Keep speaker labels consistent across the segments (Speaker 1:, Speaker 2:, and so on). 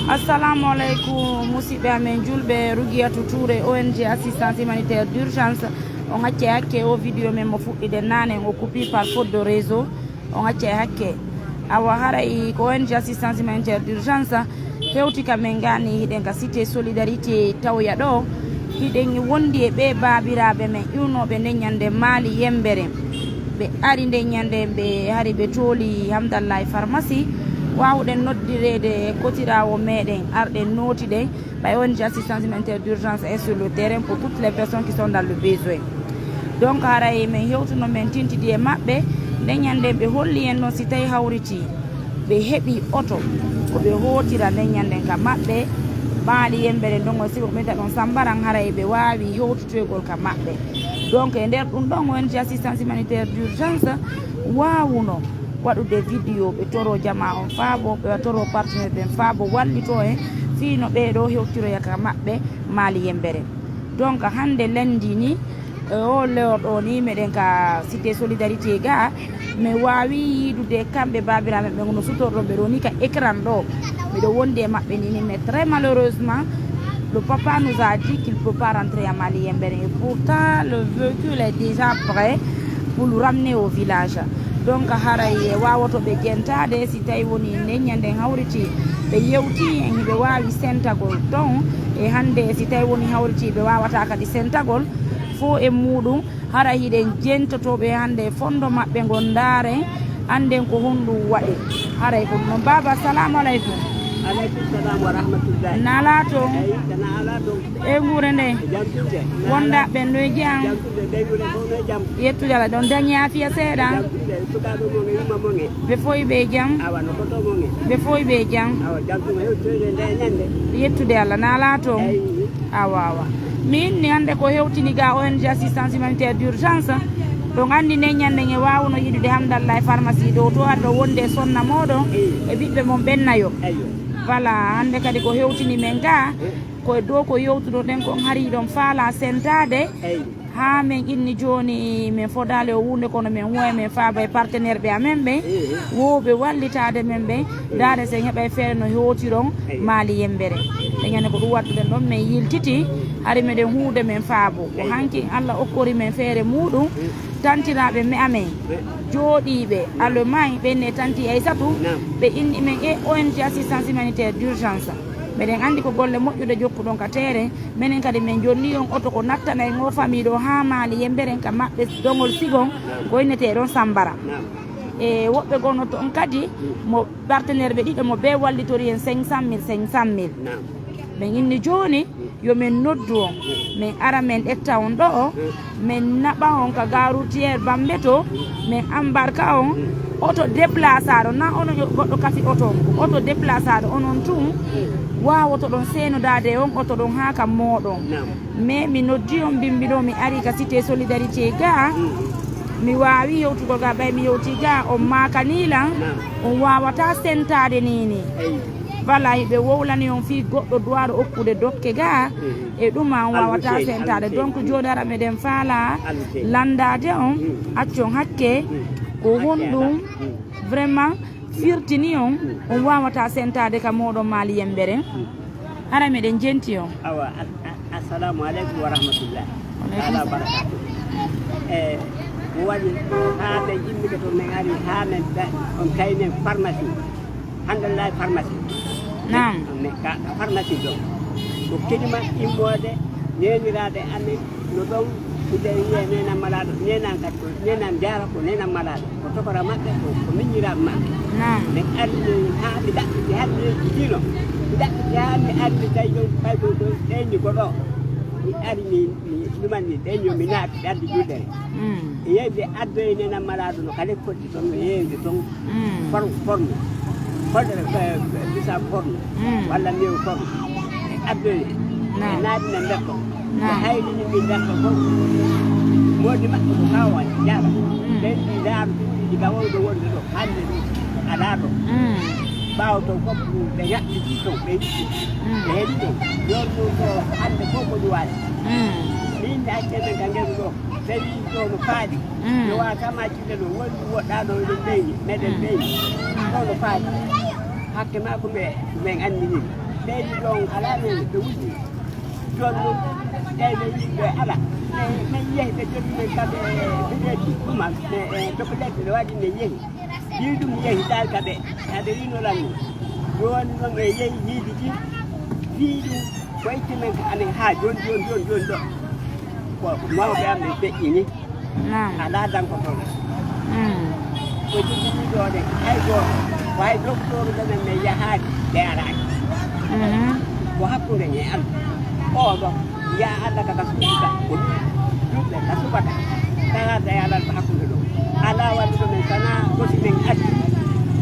Speaker 1: Assalamu alaikum musidɓe amen julɓe Rugiyatou Touré ONG assistance humanitaire d'urgence on acce hakke o vidéo men mo fuɗɗide nane o coupi par faute de réseau on acce hakke awa haray ko ONG assistance humanitaire d'urgence hewti ka men gani hiɗen ka cité solidarité tawya ɗo hiɗen wondi e ɓe babiraɓe men iwnoɓe nde ñande maali yembere ɓe ari nde ñande ɓe hari ɓe tooli hamdallah e pharmacie wawɗen noddirede kotirawo meɗen arɗen notiɗen ɓay ONG assistance humanitaire d'urgence est sur le terrain pour toutes les personnes qui sont dans le besoin. Donc haray min hewtuno men tintidi e maɓɓe nde ñande ɓe holli en noon si tawi hawriti ɓe heeɓi oto koɓe hotira nde ñanden ka maɓɓe baali yembere ndongo sigo ɓeta ɗon sambaran haray ɓe wawi hewtutoygol ka maɓɓe. Donc e nder ɗum ɗon ONG assistance humanitaire d'urgence wawuno waɗude vidéo ɓe toro jama on faabo ɓe toro partenaire ɓen faabo wallito en fiino ɓeɗo hewtiroya ka maɓɓe maali yembere. Donc hande lendi ni o lewɗo ni meɗen ka cité solidarité ga mi wawi yiidude kamɓe babiraɓe ɓe no sutorɗo ɓe ɗo ni ka écran ɗo miɗo wondi e maɓɓe nini mais très malheureusement le papa nous a dit qu'il peut pas rentrer à Mali Yembere et pourtant le véhicule est déjà prêt pour le ramener au village. Donc haray wawoto ɓe jentade si tawi woni neññanden hawriti ɓe yewti en ɓe wawi sentagol ton e hande si tawi woni hawriti ɓe wawata kadi sentagol fo e muɗum haray hiɗen jentotoɓe hande fondo maɓɓe gondare anden ko honɗum waɗi haray ko noon baba assalamu aleykum.
Speaker 2: Aleykum salam wa rahmatullahi.
Speaker 1: Nala toon
Speaker 2: Kana ala toon
Speaker 1: e guure nde wonda ɓen ɗo e jam yettude Allah ɗon dañi afiya seeɗa ɓe foyi ɓe jam ɓe foyi ɓe jam yettude Allah nala toon awa min ni hande ko hewtini ga ONG assistance humanitaire d'urgence ɗon andi nde ñanden e wawno yiɗude hamdallah e pharmacie ɗo to aɗa wonde sonna moɗon e ɓiɓɓe mon ɓennayo voilà hande kadi ko hewtini men ga koye dow ko yewtuno ɗen kon hari ɗon faala sentade ha min inni joni min fodale o wunde kono min huwa min faaba e partenaire ɓe amen ɓe wowɓe wallitade men ɓe dade sen heeɓa e feere no hewtiron maali yembere ɗeñande ko ɗum wattuɗen ɗon min yiltiti hari meɗen huude men faabo ko hanki Allah okkori men feere muɗum tantiraɓe me amen jooɗiɓe Allemagne ɓenne tanti Aissatou ɓe inni men e ONG assistance humanitaire d'urgence meɗen andi ko golle moƴƴude jokkuɗon ka teere minen kadi min jonni on oto ko nattana en o famille ɗo ha maali yemberen ka maɓɓe dongol sigon ko innete ɗon Sambara e woɓɓe gonno toon kadi mo partenaire ɓe ɗiɗo mo ɓe wallitori en 500 000 ɓen inni joni yomin noddu on min ara min ƴetta on ɗo min naɓa on ka garoutiére Bambe to min embarka on auto déplaçaɗo na onon goɗɗo kafi auto auto déplaçaɗo onon tun wawoto ɗon senodade on auto ɗon ha kam moɗon mais mi noddi on bimbiɗo mi ari ka cité solidarité ga mi wawi yewtugol ga ɓay mi yewti ga on makanilan on wawata sentade nini voilà ɓe wowlani on fi goɗɗo duwaɗo okkude dokke ga e ɗuma on wawata sentade donc joni ara meɗen faala landade on accon hakke ko honɗum vraiment firtini on wawata sentade ka moɗon maali yembere ara meɗen jenti on
Speaker 2: awa assalamu aleykum wa rahmatullah ala barakatu e mo waɗi ha ɓe yimɓeɓe to min ari ha men on kaynen pharmacie hamdallah pharmacie
Speaker 1: nam
Speaker 2: pharmacie ɗo ko keɗima immode neniraɗe amen no ɗon sude wiye nenan malaɗo nenan kadi ko nenan jara ko nenan malaɗo ko tokora maɓɓe ko miñiraɓe maɓɓe min ardi ha mi ɗaɓɓiti hande jino mi ɗaɓɓiti ha mi ardi tawi ɗon ɓay ɗo ɗeñi goɗo mi ari mi ɗumanni ɗeño mi naati ɓe ardi juldere e yeeɓe addoye nenan malaɗo no kale koɗɗi toon no yewde toon forme hoɗere bisa forme walla mbiw forme e addoye e naatine mbekko e haylini min mbekko fof modi maɓɓe ko kawa jara ɓen ɗi daaru ɗi gawonɗo wonde ɗo hande ala ɗo ɓawa to fof ɓe ñaɓɓiti to ɓe yiɗi ɓe heeɗi ɗo yon ɗum to hande fof ko ɗuwaɗe min de accemen ka ngeru ɗo tawi ɗo no faaɗi no wawa kamacide ɗo woni woɗɗa ɗo ɗum ɓeyni meɗen ɓeyni ɗo no faaɗi hakke ma ko min anndini leydi ɗon alaa men ɓe wuji jooni ɗum ƴeyɓe yimɓe ala min yehi ɓe joni men kamɓe biɗeji ɗuma dokolette ɗe waɗi ne yehi yii ɗum yehi dal kaɓe haɓe winolan ni joni ɗon e yehi yiidi ɗi fii ɗum ko itti men ka amen haa joni ɗo ko mawɓe am ɓe feƴƴini alaa dankotoon ko jiginiɗoɗe hay gooto ko hay docteur ɗomen men yahaade ɓe araaki ko hakkunde e Allah oɗo ya Allah kaka suuka ko ɗuɓɓe ka subaka tarata e alal ko hakkunde ɗo ala waɗi ɗo men sana gosi men addi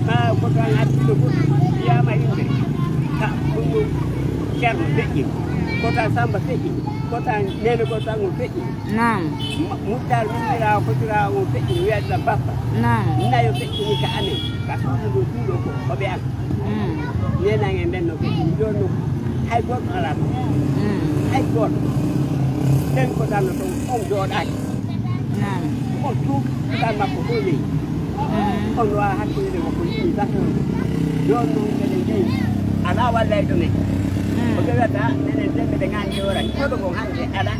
Speaker 2: ma goto an addiɗo goɗɗo wiyama yimɓe ka ɗum ceerno feƴƴi kotan samba feƴƴi kotan nene gotan o feƴƴi muttar minnira fotira o feƴƴi wiyaɗa bappa nayo feƴƴini ka amen ka suudu ndu tuuɗo ko oɓe am nenan e nden no feƴƴini joni no hay goɗɗo ala ɗo hay goɗɗo nden ko tanno toon on jooɗaaki on tuuɓitan makko fof leyi on wawa hakkilde makko yimi tan joni noon kede jeyi ala wallayɗo men ko ɓe wiyata nenen demɓe ɗe gandi orani koɗo kon hande ala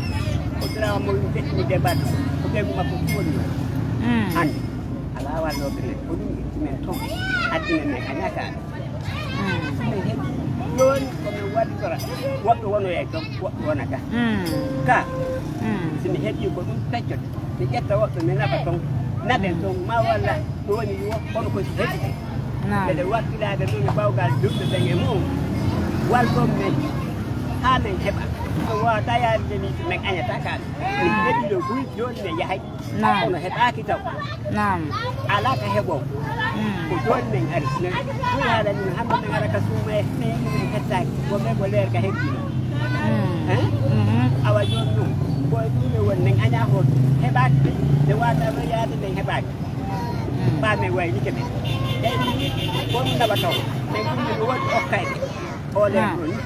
Speaker 2: o tirawa mo feƴƴini débatde ko ɓeygu makko fof woni hande ala walloɓe men ko ɗum men toon addina men kañakaɗo somin heeɓi joni komin waɗitora woɓɓe wonoya e toon woɓɓe wona ga ka somi heeɓi ko ɗum peccote mi ƴetta woɓɓe mi naɓa toon naɓen toon ma walla ɗo woni kono kosi heɓite mbeɗe waɗɗirade ɗum e bawgal jumɓe ɓen e mum walɗon men haa men heɓa so wawata yaade ni min añata kaɗo min heɓi ɗo buy joni min yahay kono heɓaki taw ala ka heɓo ko joni min ari buy haalani min hande min ara ka suuma e min hettaki woɓɓe ko leer ka heɓɓino awa joni ɗum koye ɗum e woni min aña hoto heɓaki ɗi nde watano yaade min heɓaki ɓa min waynike ɓe eyyi ko ɗum naɓa taw min ɗum mi woɗɗi okkayɓe ole ɗoni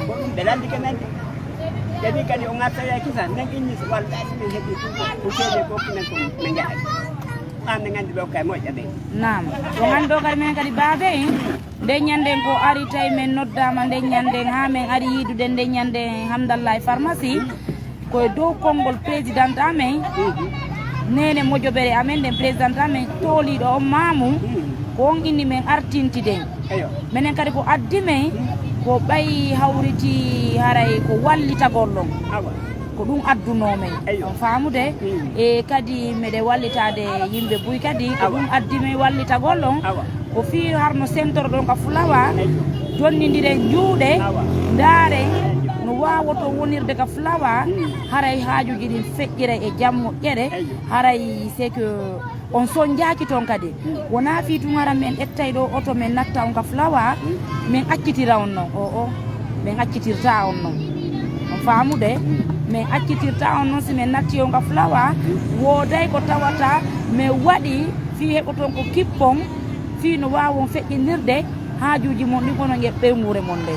Speaker 2: ko ɗum ɓe landike men kadi kadi o gartaya kisa nen inni so walla min heeɓi ko seede fof men ko min jahay an ne gandi ɗo kay moƴƴa ɓe
Speaker 1: nam ko gandi ɗo kadi men kadi baaba en nde ñanden ko ari tawi men noddama nde ñanden ha men ari yiidude nde ñande Hamdallah pharmacie koye dow konngol présidente amen nene moƴoɓere amen nden présidente amen tooliɗo on Mamou ko on inni men artintiden minen kadi ko addi men ko ɓayi hawriti haray ko wallitagol ɗon ko ɗum addunomen on faamude e kadi meɗe wallitade yimɓe buy kadi ko ɗum addi men wallitagol ɗon ko fi harno sentoro ɗon ka Fulawa jonnidiren juuɗe ndaaren no wawoto wonirde ka Fulawa haray haajuji ɗin feƴƴira e jam moƴƴere haray c'est que on soñjaki toon kadi wona fi tun hara men ƴettay ɗo oto men natta on ka Fulawa min accitira on noon min accitirta on noon on faamude min accitirta on noon si min natti on ka Fulawa wooday ko tawata min waɗi fi heɓo toon ko kippon fi no wawon feƴƴinirde haajuji mon ɗin kono ƴeɓ ɓeygure mon nde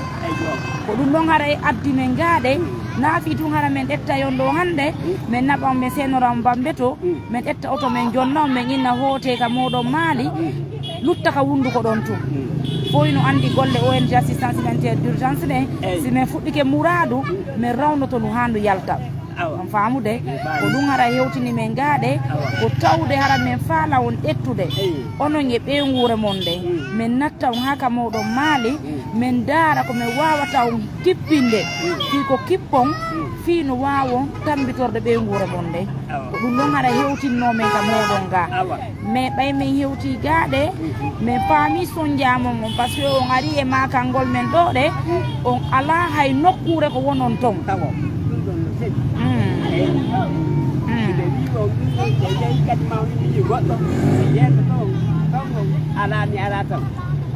Speaker 1: ko ɗum ɗon hara e addi men gaaɗe naafi tun hara min ƴetta yon ɗo hannde min naɓa on min senoram bambe to min ƴetta oto min jonna on min inna hoote ka moɗon maali lutta ka wunduko ɗon tun foy no andi golle ONG assistance humanitaire d'urgence ɗe si min fuɗɗike mouradu min rawnoto no handu yalta on faamude ko ɗum hara hewtini men gaaɗe ko tawde hara min faala on ƴettude onon e ɓeygure mon nde min natta on ha ka moɗon maali min daara ko min wawata on kippinde fi ko kippon fi no wawon tambitorde ɓeygure mon nde ko ɗum ɗon hara hewtinno men ka moɗon ga mais ɓay min hewti gaaɗe min paami sonjamon on par ce que on ari e makangol men ɗo ɗe on ala hay nokkure ko wonon ton
Speaker 2: kadi mawniɗi goɗɗo yeeso toon alani ala tan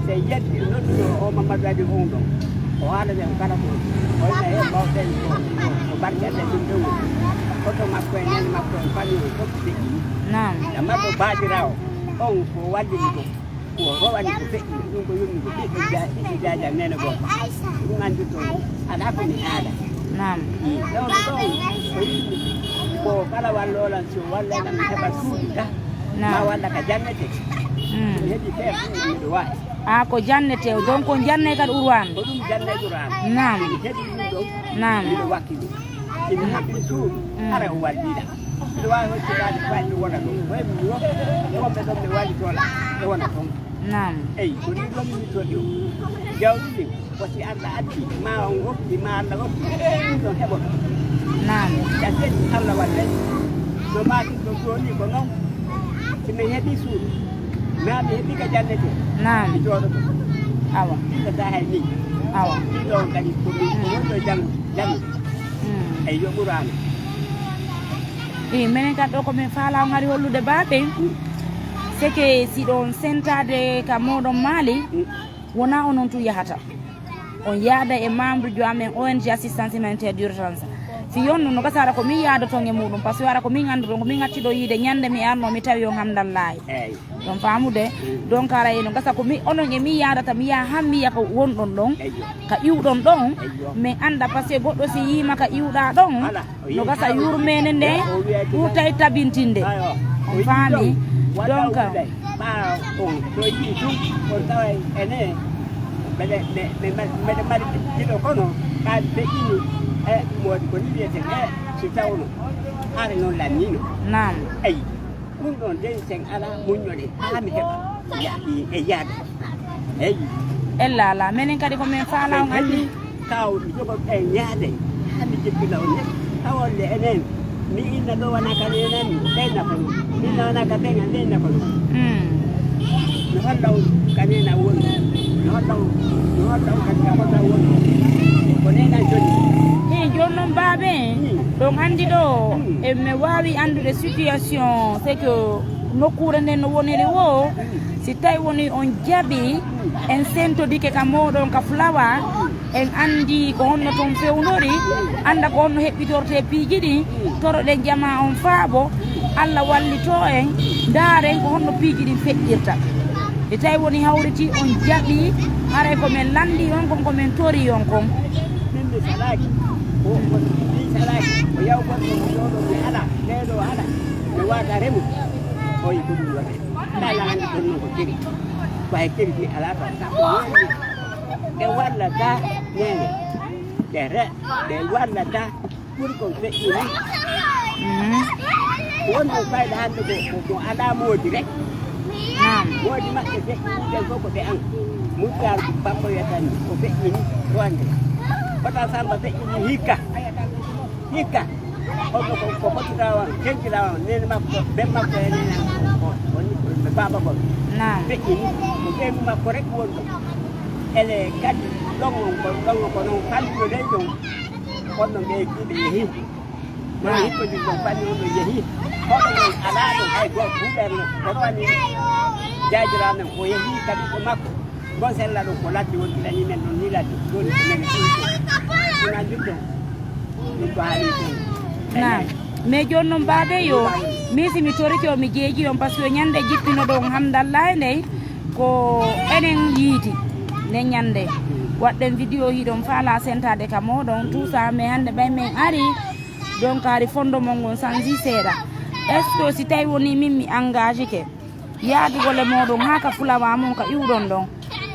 Speaker 2: so yetti nodduno o Mamadou Adi on ɗo o haalade o kala ko oyna he mbawɗen ko barkeɗe ɗum ɗo woni oto makko e nene makko e famille o fof feƴƴi amaɗo baɗirawo on ko wallini ko ko rowani ko feƴƴi ɗum ko yummi ko ɓiɗɗo jajam nene goto ɗum andi toon ala ko mi haala ɗon ɗon ko yimɓe ko kala wallolan so walleɗam heɓa suuɗi ka ma walla ka jannete heɓi feere miɗo wawi
Speaker 1: ko janne tew donc ko janne kadi urwano
Speaker 2: ko ɗum janne ɓurano
Speaker 1: nam
Speaker 2: heɓi ɗum ɗon
Speaker 1: nam
Speaker 2: miɗo wakkili imi haɓɓi suudu ara o walliɗa miɗo wawi hoccirade fayi wona ɗum koyemi wonɓe ɗon ɓe walli tola ɓe wona toon
Speaker 1: nam
Speaker 2: eyi ko ni ɗon mi toɗi o jawɗi ɗin wosi allah addi ma on hokki ma allah hokki ɗum ɗon heɓoto
Speaker 1: nam
Speaker 2: jasen allah walle no maki ɗo joni ko noon somi heeɓi suudu ma mi heeɓi ka jannete
Speaker 1: nam
Speaker 2: mi jooɗoto
Speaker 1: awa
Speaker 2: ɗiɗata hay ni
Speaker 1: awa
Speaker 2: ɗon kadi komi wonɗo jangu eyi yo ɓurano
Speaker 1: minen kadi ɗo komin faala on hari hollude baaɓe c'est que si ɗon sentade ka moɗon maali wona onon tu yahata on yaada e membre jo amen ONG assistance humanitaire d'urgence fi yonno no gasara ko min yaada ton e muɗum par ce que wara ko min anduɗon ko min acciɗo yiide ñande mi arno mi tawi on hamdallahi ɗon famude donc ara eno gasa ko mi onon e mi yaadata mi yaha han miya ko wonɗon ɗon ka iwɗon ɗon mais anda par ce que goɗɗo si yima ka iwɗa ɗon no gasa yurmene nde ɓurtay tabintinde on faami donc
Speaker 2: ɓa on to yi ɗum on tawa ene mbeɗe mbaɗi jiɗo kono ka deƴƴini e modi ko ni wiyete so tawno are noon lannino
Speaker 1: nam
Speaker 2: eyi ɗum ɗon den sen ala muññoɗe haa mi heɓa e yaade eyi
Speaker 1: ella ala minen kadi komin faala on andi
Speaker 2: kaw mi jogo e ñaade haa mi jippila on ne tawolle enen mi inna ɗo wona ka nenen leyna ko ɗum inna wona ka ɓeŋa leyna ko ɗum mi holla on kanena woni mi holla on kadi ka holla woni ko nena joni
Speaker 1: joni noon baaɓe ɗon andi ɗo emi wawi andude situation c'est que nokkure nden no woniri wo si tawi woni on jaaɓi en sentodike ka moɗon ka flawa en andi ko honno toon fewnori anda ko honno heɓɓitorte piiji ɗi toroɗen jama on faabo allah wallito en daaren ko honno piiji ɗin feƴƴirta e tawi woni hawriti on jaaɓi haray komin landi on kon komin tori on kon
Speaker 2: min mi salaki mi salaki o yaw gonɗo mo ɗoɗo mi ala ndeɗo ala mi wata remu oyi ko ɗum waɗe ala hande tonno ko kiri way kiri mi ala tan ɗe wallata nene ɗe wallata ɓuuri kon feƴƴini wonno fayda hande ko ala moodi rek moodi maɓɓe feƴƴiniɗen fof ko ɓe an mudgar bambo wiyatan ko feƴƴini ronde kota samba feƴƴini hikka oɗo ko fotirawa kenkirawa nene makko ɓen makko e nene woni baba kon feƴƴini ko ɓeygu makko rek woni ɗo ele kadi ɗongon ko noon fallino ley ɗon onno ɓe kiɓe yeehi ma hikkoji ɗon falli on ɗo yeehi hoɗo on ala ɗon hay goto huɓerne kono wani jajiramen o yeehi kadi ko makko gon sella ɗum ko ladde wontiɗani men ɗon ni ladde joni ko men ɗumɗo ɗuna ɗumɗo ɗum ko haali ton
Speaker 1: nam mais joni noon mbaade yo min simi toriki o mi jeeji on par ce que ñande jippino ɗon hamdallahi ndey ko enen yiiti nden ñande waɗɗen vidéo hiɗon faala sentade ka moɗon tout ça mais hande ɓay men ari donc ari fondement ngon sanji seeɗa est ce que si tawi woni min mi engagé ke yaadugole moɗon ha ka fulawa mum ka iwɗon ɗon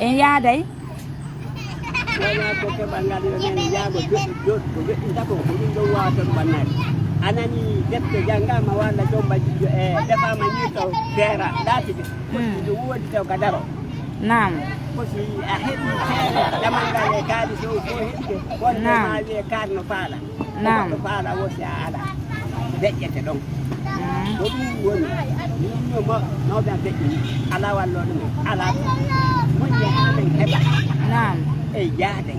Speaker 1: en yaaday
Speaker 2: wona ko keɓalngal yo nene yaago joɗɗo ko joɗɗinta ko ko ɗum ɗon wawa ton ɓannade anani defte janggama walla jombaji e defama ni taw feera laatide ɗo woodi taw ka daro
Speaker 1: nam
Speaker 2: kosi a heɓi feere ɗamal ngal e kaalis o fo heɓde wonde ma wiye kaar no faala no faala wosi a ala deƴƴete ɗon ko ɗum woni ɗumno mawɓen feƴƴini ala walloɗo men ala moƴƴe ha men heɓa
Speaker 1: nam
Speaker 2: e yaade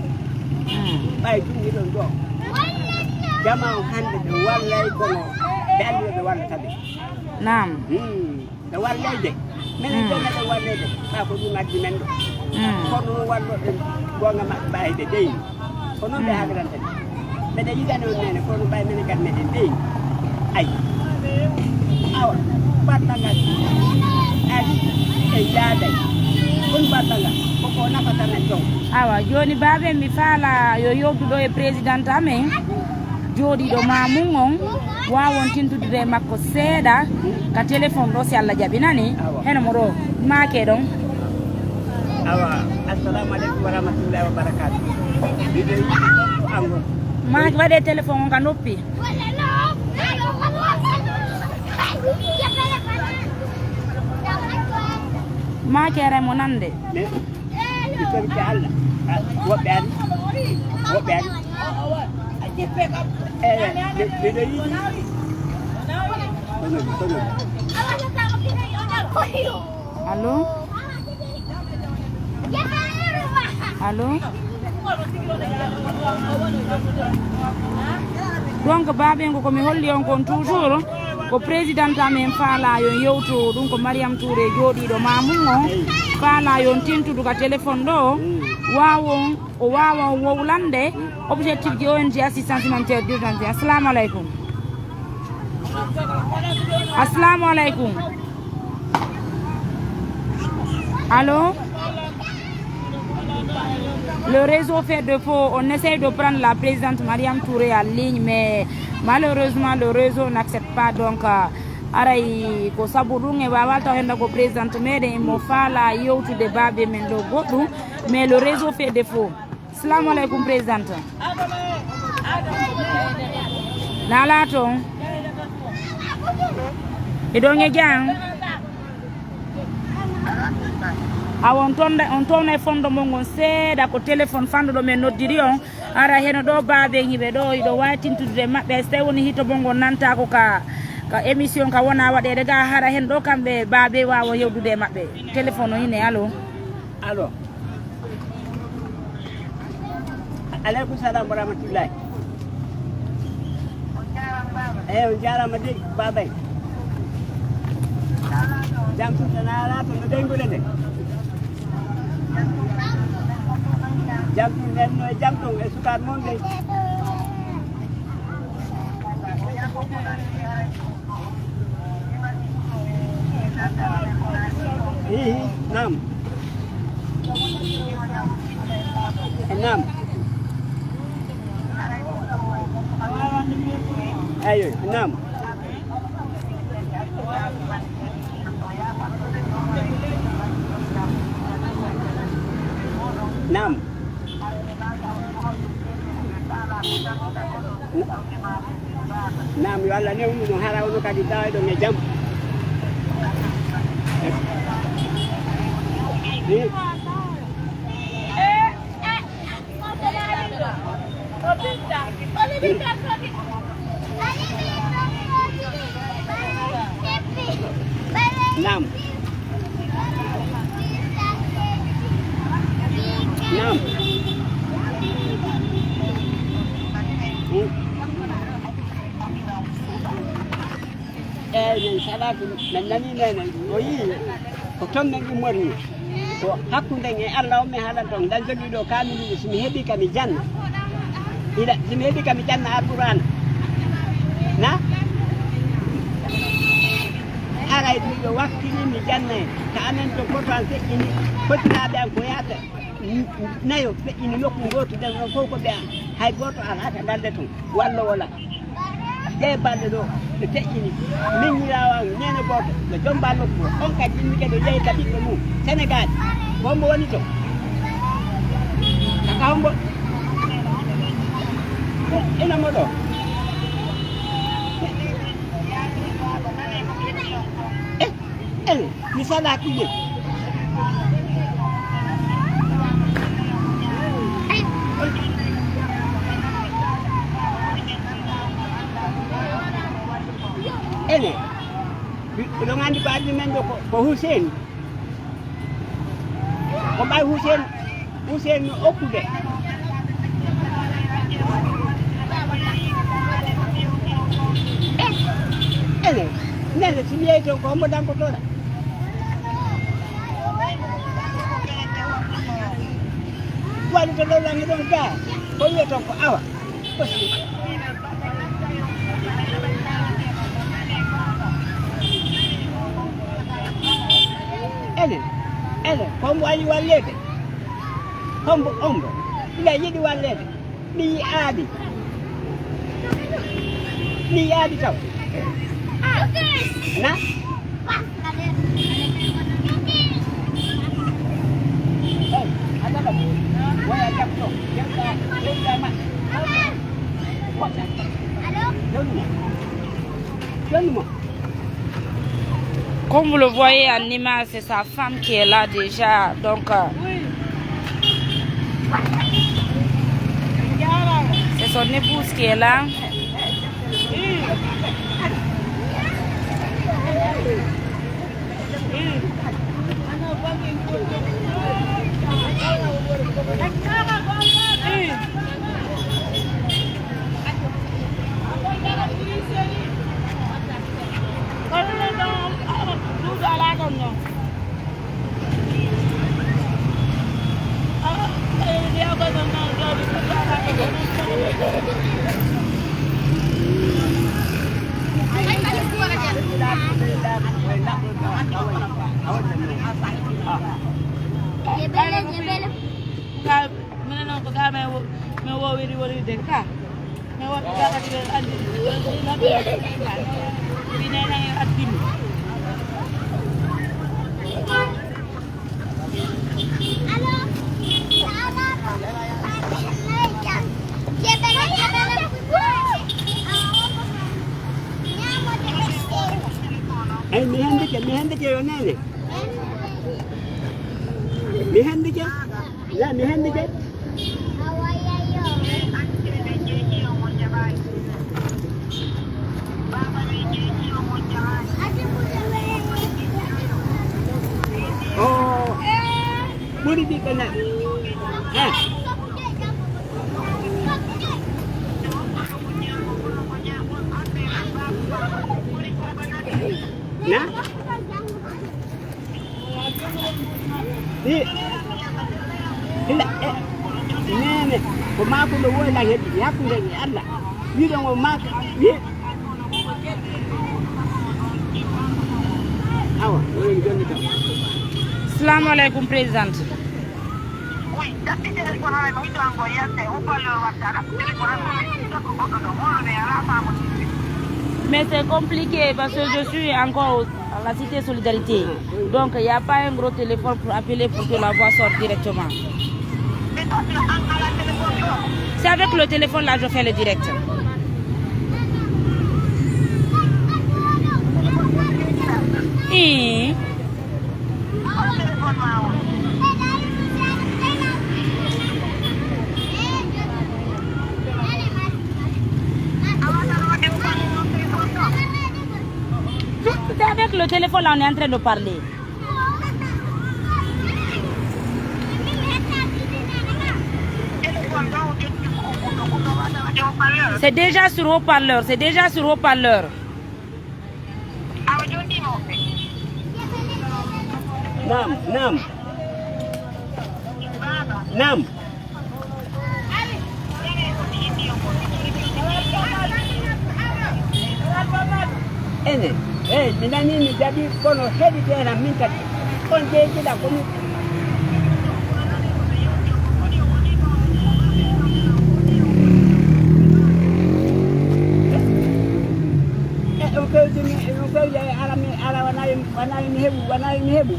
Speaker 2: ɓay jungiɗon ɗo jama o hande ɓe wallay kono ɓe andi ɓe wallata ɓe
Speaker 1: nam
Speaker 2: ɓe wallayde minen jona ɓe wallayde ɓa ko ɗum addi men ɗo kono walloɓe gonga maɓɓe ɓawi ɓe deyni ko noon ɓe haaliranta ɓe mbeɗe yiɗani on nene kono ɓay minen kadi meɗen deyni ayi awa baɗɗangal ari e yaaday kon baɗɗangal koko nafata men ɗon
Speaker 1: awa joni baaɓe mi faala yo yewduɗo e présidente amen jooɗiɗo mamum on wawon tintude makko seeɗa ka téléphone ɗo si Allah jaɓi nani heno mo ɗo make ɗon
Speaker 2: awa assalamu aleykum wa rahmatullahi wa barakatuh ɗiɗo yiɗi ango
Speaker 1: make waɗe téléphone on ka noppi make remo nande
Speaker 2: ɗitorke Allah woɓɓe ari woɓɓe ari ɗiɗo yiɗi
Speaker 1: allo allo donc baɓengo komi holli on kon toujours ko présidente amen faalayon yewto ɗum ko Mariam Touré jooɗiɗo mamum o faalayon tintudu ka téléphone ɗo wawon o wawa wowlande objectif ji ONG assistance humanitaire d'urgence assalamu aleykum assalamu aleykum allô le réseau fait défaut on essaye de prendre la présidente Mariam Touré en ligne mais malheureusement le réseau n'accepte pas donc aray ko sabu ɗum e wawal taw henda ko présidente meɗen mo faala yewtude babe men ɗo goɗɗum mais le réseau fait défaut assalamu aleykum présidente nala toon eɗon e jang awon toon e fondo mo gon seeɗa ko téléphone fanduɗo men noddiri on ara heno ɗo babe hiɓe ɗo iɗo wawi tintude mabɓe so tawi woni hito bo gon nanta ko ka émission ka wona waɗede ga hara hen ɗo kamɓe babe wawa yewdude mabɓe téléphone o hine allo
Speaker 2: allo aleykum salam wa rahmatullahi on jarama de babay jam tutana ala to no dengude nde jam nenno e jam ɗon e sukaɓe mon de nam nam ayo nam nam nam yo Allah newnu no hara wono kadi tawa ɗon e jam nam nam min salatu min nani nene o yii ko toon men ummorni ko hakkude e Allah o mi haalan toon dan jogii ɗo kaamiluji somi heeɓi kami janna ila somi heeɓi kami janna alqur'an na aray miɗo wakkili mi janna e ka amen to potan feƴƴini fotinaɓe an ko yahata nayo feƴƴini nokku goto nden on fof ko ɓe an hay goto alata dalde toon walla wala ƴe balɗe ɗo ɓe feƴƴini miñirawa nene goto ɓe jomba nokku o on kadi yimɓe kadi o yeehi ka ɓiɓɓe mum Sénégal hombo woni to kaka hombo ina mo ɗo mi salaki ɗum ene oɗon andi ko addi men ɗo ko Hussein ko ɓay Hussein okkude ene nene si yeeyi toon ko hombo dankotoɗa waɗi to ɗowlange ɗon ga ko wiye toon ko awa ene hombo ayi wallede hombo ila yiɗi wallede ɗi yi aadi ni yaadi taw na
Speaker 1: Comme vous le voyez en image, c'est sa femme qui est là déjà. Donc, c'est son épouse qui est là.
Speaker 2: mi hande yo nene mi hande ke la mi hande ke oh buri di kana na ila nene ko mako do woyla heddi hakkunde e Allah wiido mo mako wi awa woni jonni tam
Speaker 1: Assalamu alaikum présidente.
Speaker 3: Oui, datti téléphone ala mo wido ango yarte o ballo wattara téléphone ko ko do mo be ala famo.
Speaker 1: Mais c'est compliqué parce que je suis encore à la cité Solidarité. Donc il n'y a pas un gros téléphone pour appeler pour que la voix sorte directement. C'est avec le téléphone là que je fais le direct. Et... C'est avec le téléphone là on est en train de parler. C'est déjà sur haut-parleur, c'est déjà sur haut-parleur.
Speaker 2: Nam. Nam. Ene, minani mi jadi kono hedi tena minkati. On jeji da kono. Wanai ni hebu.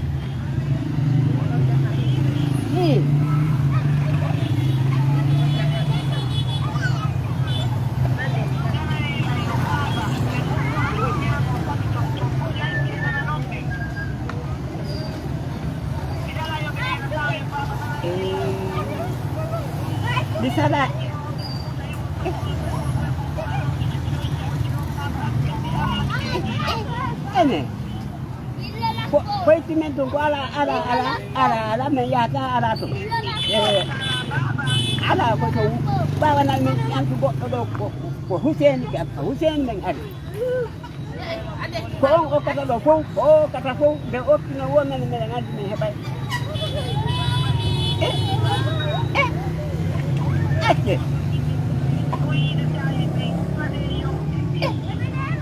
Speaker 2: Di sana. Ene. Poi ti metto ala me yata ala to. Ala ko to bawa na mi antu goddo do ko Hussein ga Hussein ben adi. Ko o kata do ko o kata ko de ottino women me ngadi me hebay. Ake.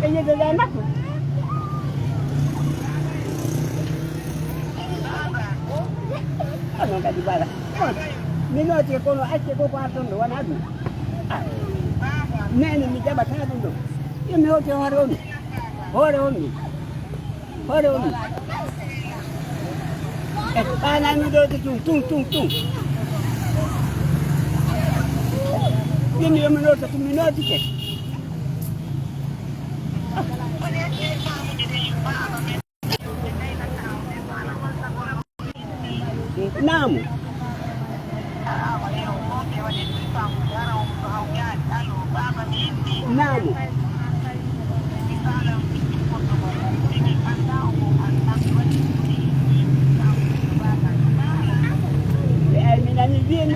Speaker 2: Ene de la nako. Ano kadi bala. Minoti kono ake ko pa tondo wana du. Nene mi jaba ta tondo. Yemi hote hore on. Hore on. Hore on. Bana mi do tung. Yemi yemi no to mi no ticket. Namu. Namu. Minani bien.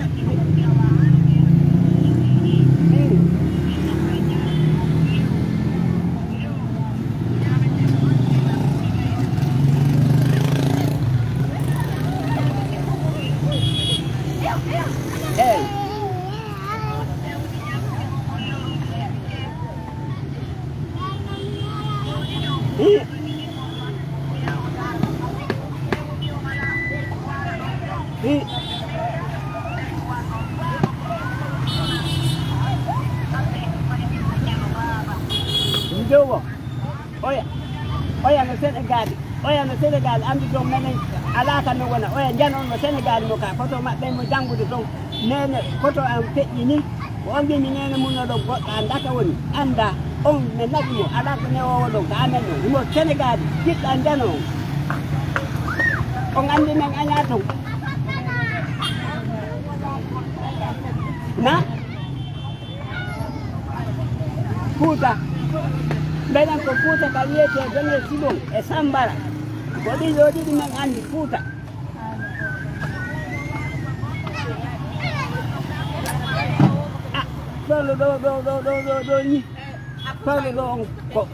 Speaker 2: Oya no Senegal. Oya no Senegal andi do menen ala tan wona. Oya janon no Senegal mo ka photo mabbe mo jangude don. Nene photo am teƴƴi ni. On bi mi nene mun no do goddo andata woni. Anda on me nabi mo ala ko ne o do ka amen no. Mo Senegal jidda jano. On andi men anya ton. Na Futa Bena ko Futa ka yete donne Sibon e Sambara ko di lodi di men andi Futa solo do ni solo do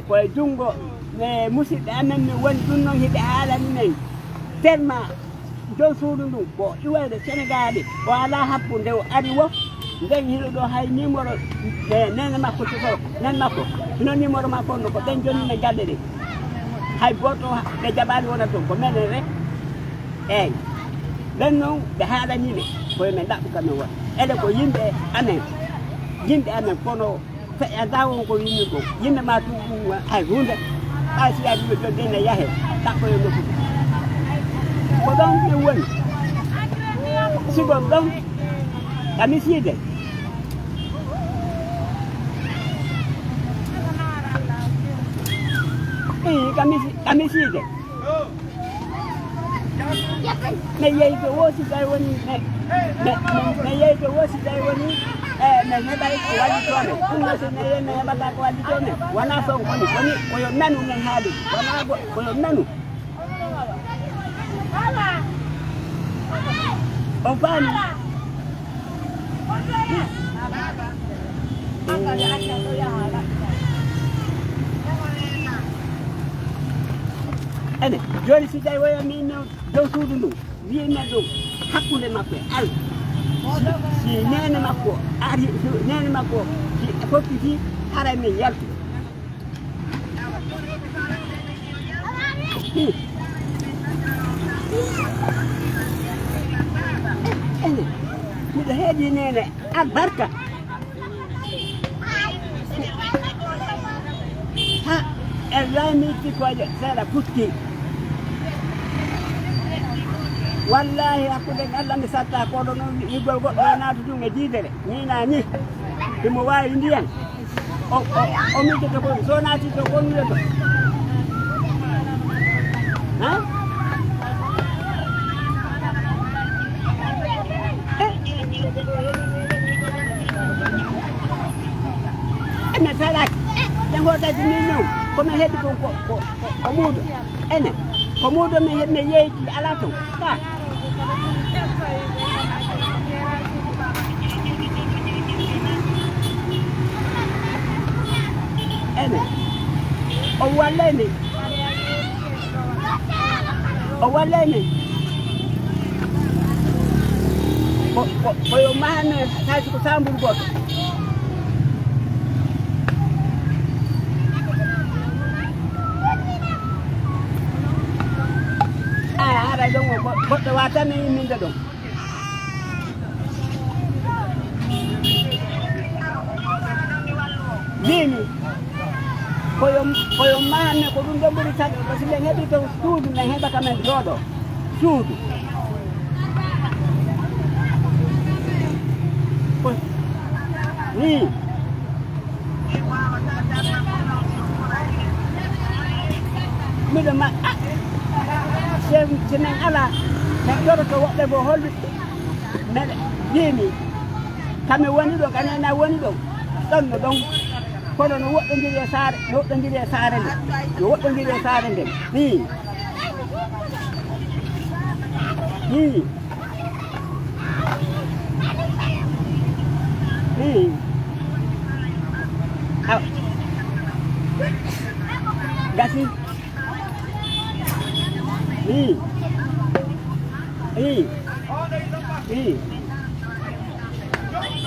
Speaker 2: ko e jungo ne musidɓe amen mi woni ɗum noon hiɓe haalani men tellement dow suudu ndum ko iwede Sénégal o ala happude o ari wof nden hiɗo ɗo hay numéro nene makko sosoro nen makko no numéro makko no ko ɓen jonni ne galle ɗe hay goto ɓe jaɓani wona toon ko menen rek eyyi ɓen noon ɓe haalaniɓe koye men ɗaɓɓu kamen wona ede ko yimɓe amen kono feƴƴanta won ko yimɓe ko yimɓe ma tum hay hunde ɓay si yaɗiɓe jodde ne yahe ɗaɓɓoye nokku ko ɗon ɓe woni sigom ɗon kami siide kami siide mi yehi to wosi tawi woni mi yehi to wosi tawi woni mi heɓay ko wallitome ɗum no so mi yehi mi heɓata ko wallitome wona son koni koyo nanu men haali wona koyo nanu on faami ene joni si tawi woya min dow suudu ndu wimen ɗum hakkude makko e Allah si nene makko ari nene makko si fokkiti haray min yaltu ene miɗo heeɗi nene albarka ha e lami tikkoje seeɗa futti wallahi hakkude Allah mi satta koɗo noon yigol goɗɗo e naatu ɗum e diidere ñina ni imo wawi ndiyan o mijoto ko so naati to gonnude to ha ene salaki ɗe goɗɗaji min noon komi heeɓi ko muudo ene ko muudo mi yeeyi ala toon ka ene o wallani koyo mahane hayso ko samburu goto haray ɗon o goɗɗo watami yimminde ɗon mimi koyo manne ko ɗum ɗo ɓuri taggo par ce que ɓen heeɓi to suudu ɓen heɓa kamen jooɗo suudu ni miɗo ma so men ala men ƴototo woɓɓe bo holli meɗe yimi kamɓe woni ɗon kanena woni ɗon ɗon no ɗon kono no woɗɗodiri e saare no woɗɗodiri e saare nde no woɗɗodiri e saare nden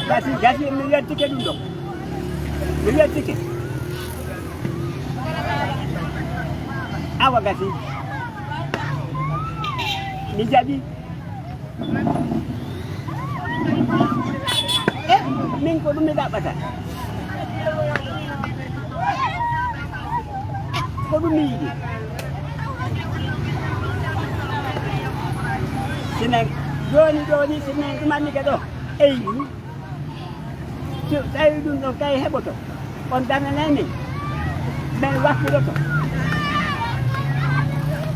Speaker 2: gasi gasi mi yettike ɗum ɗo mi yettike awa gasi mi jaɓi min ko ɗum mi ɗaɓɓata ko ɗum mi yiɗi sinen joni sinen ɗumannike ɗo eyi so tawi ɗum ɗon kay heɓoto on dananani men wakkiloto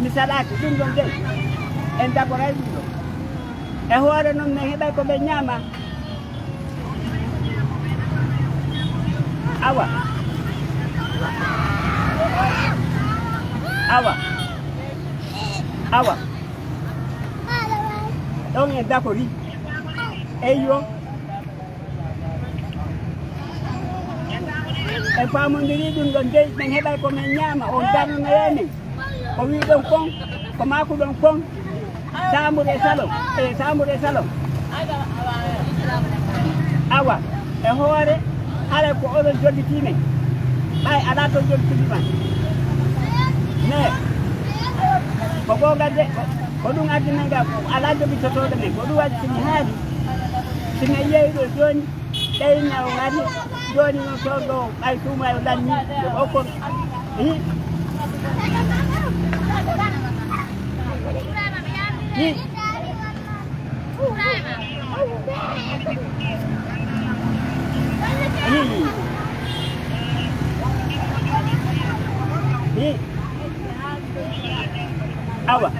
Speaker 2: mi saɗaki ɗum ɗon de en daboray ɗum ɗo e hoore noon min heɓay ko ɓe ñaama awa ɗon en dakori eyyo en pamodiri ɗum ɗon dey min heɓay ko min ñaama on darnonoye min o wi ɗon kon ko maako ɗon kon Sambour e salon awa e hoore hara ko oɗon jollitimen ɓay ala to jollitiman mais ko gonga de ko ɗum addi men ga ala joɓitotoɗo men ko ɗum waɗi somi haali somin yeeyi ɗo joni ɗeyna o ngari joni noon toon ɗo ɓay tuuma o lanni ɗo ɓokkon awa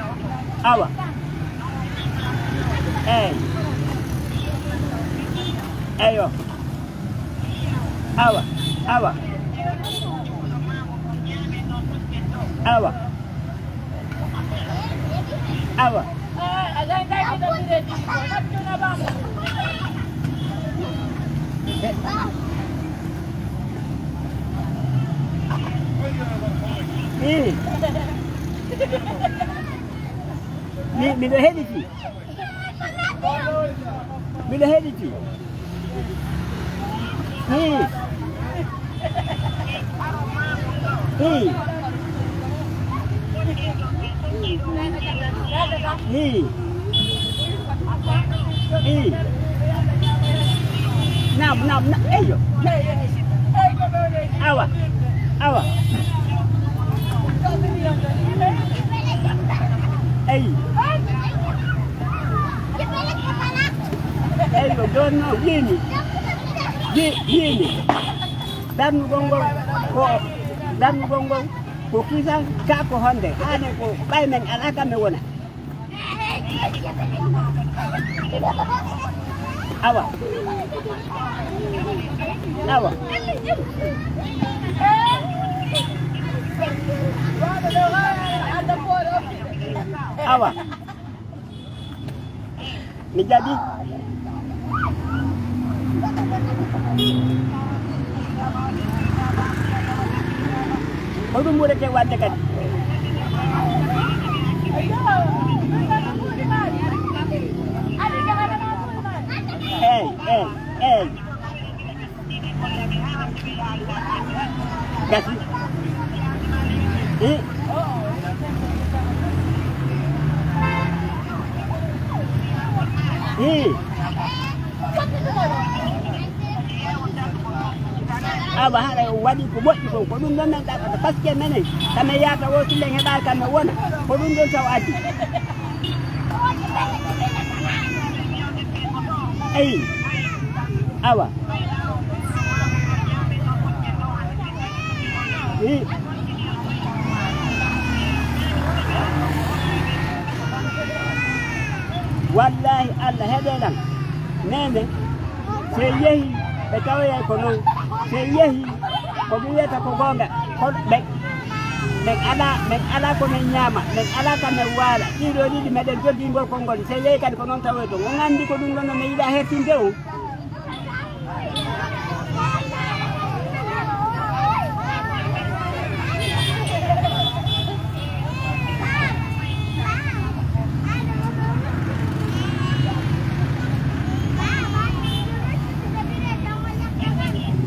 Speaker 2: eyo awa miɗo heɗiti nam eyo awa eyo donno yini darnugol ngol ko kisan ka ko honde hane ko ɓay men ala kamɓe wona awa mi jaɓi ko ɗum ɓurete wadde kadi eyi gasi awa haɗa waɗi ko moƴƴi ko ɗum ɗon men ɗaɓata par ce que menen kame yata o sillen heɓa kame wona ko ɗum ɗon taw addi eyi awa wallahi Allah heɗeɗan nene se yeehi ɓe tawoyay ko noon se yeehi ko mi wiyata ko gonga ɓen ala komin ñaama ɓen ala kamen waala ɗiɗo ɗiɗi meɗen joddi ngol konngol se yeehi kadi ko noon tawoy to on anndi ko ɗum ɗon no mi yiɗa hertinde o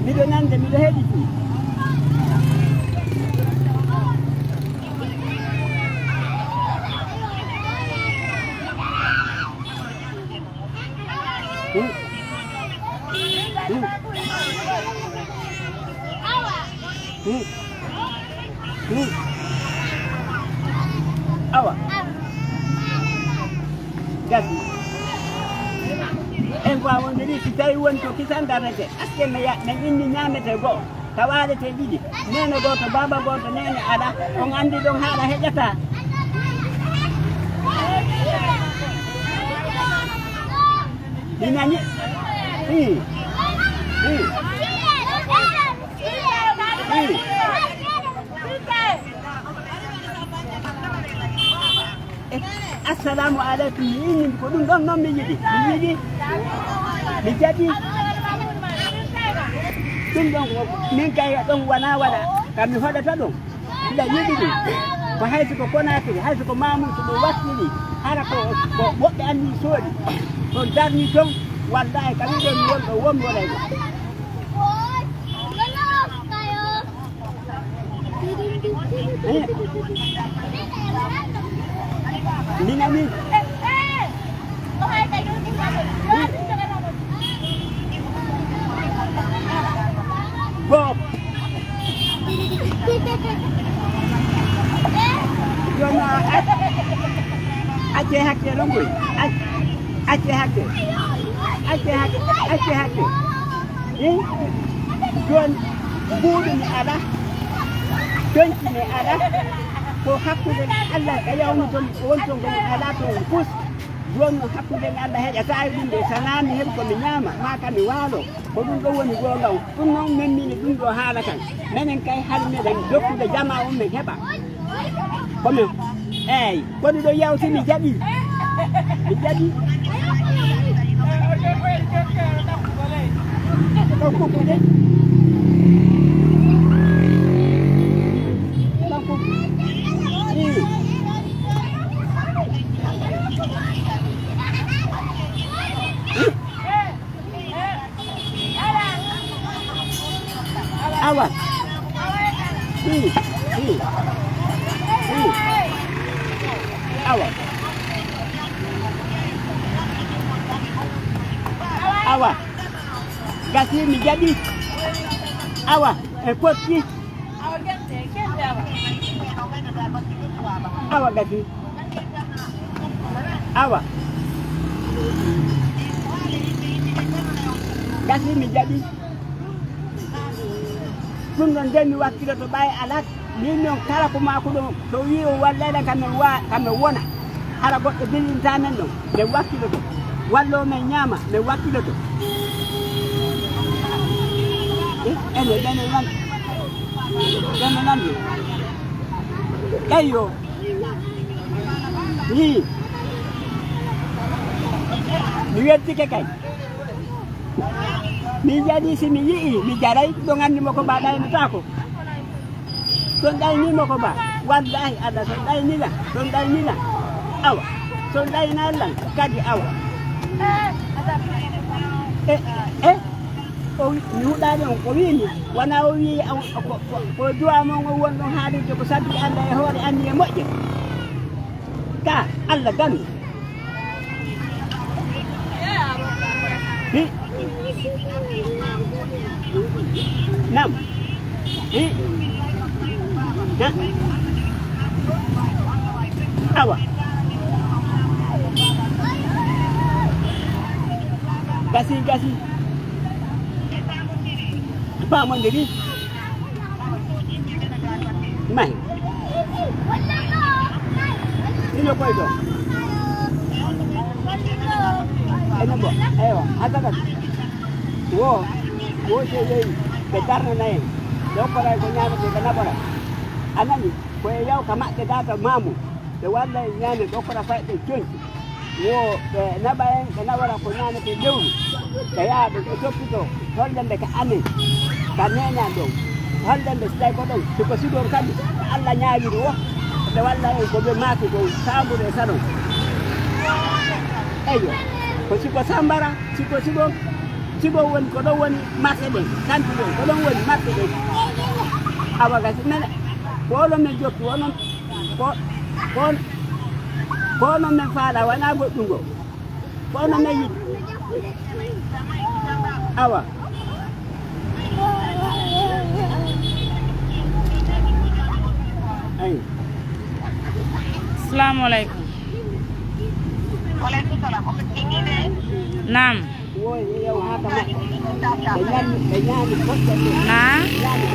Speaker 2: miɗo nande miɗo heɗi fi awa gasi en wawodiri si tawi woni to kisandarete aske mi inni ñamete goo tawalete ɗiɗi nene goto baba goto nene aɗa on andi ɗon haɗa heƴata ɗinani assalamu aleykum mi inni ko ɗum ɗon noon mi yiɗi mi jaɓi ɗum ɗon min kay ɗon wona waɗa kam mi hoɗata ɗum mbiɗa yiɗi ɗum ko hayso ko Konakiri hayso ko Mamoudou ɗum wattiri hara ko woɓɓe anni sooɗi on darni toon wallahi kam ɗon mi wonɗo wonmi waɗaygo minami Bob Jona acce hakke longoy acce hakke jon buuɗu mi aɗa donki mi aɗa ko hakkude Allah ka yawmi toon wonto ngo ala toon pus joni hakkude Allah heƴata ɗum de sanami heɓ komi ñaama ma kami waalo ko ɗum ɗo woni gongaw ɗum noon memmini ɗum ɗo haala kan menen kay halmeɗen dokkude jama on min heɓa komin eyyi koɗi ɗo yawti mi jaɓi ɗo kukude awa awa gasi mi jaɓi awa e potti awa gasi awa gasi mi jaɓi ɗum ɗon nde mi wakkilo to ɓaye alat min noon kala ko mako ɗo to wi o wallede kame wona hara goɗɗo dillintamen ɗon min wakkilo to wallo men ñaama min wakkilo to ene ɗene nandi ƴayyo mi weddike kay mi jaɗi si mi yii mi jaray ɗon andimo ko mba ɗaynotako son ɗaynimo ko mba wallahi Allah son ɗaynila awa son ɗaynallan kadi awa o mi huɗani on ko wimi wona o wi ko duwamon o won ɗon haalirde ko sabbi Allah e hoore anni e moƴƴe ka Allah gami nam awa gasi ba mo ndiri mai ini ko itu ini bo ayo atakan wo je betarna naik do para ko nyama ke kenapa anani ko yau kama ke data mamu de wala nyane do para fa de chunki wo na bayan kana wara ko nyane ke dewu kaya do to pito holden de ka ane kanenya do holden de stay ko do ko sidor kan Allah nyaagi do de wala ko be maki ko sabu de sano ayo ko siko sambara siko won ko do woni maki de kan ko do woni maki de awaga sinene ko me joppi wonon ko non men faala wana goddungo ko non men yidi awa ay
Speaker 1: assalamu alaikum naam
Speaker 2: wo yow haka ma dañani ko
Speaker 1: na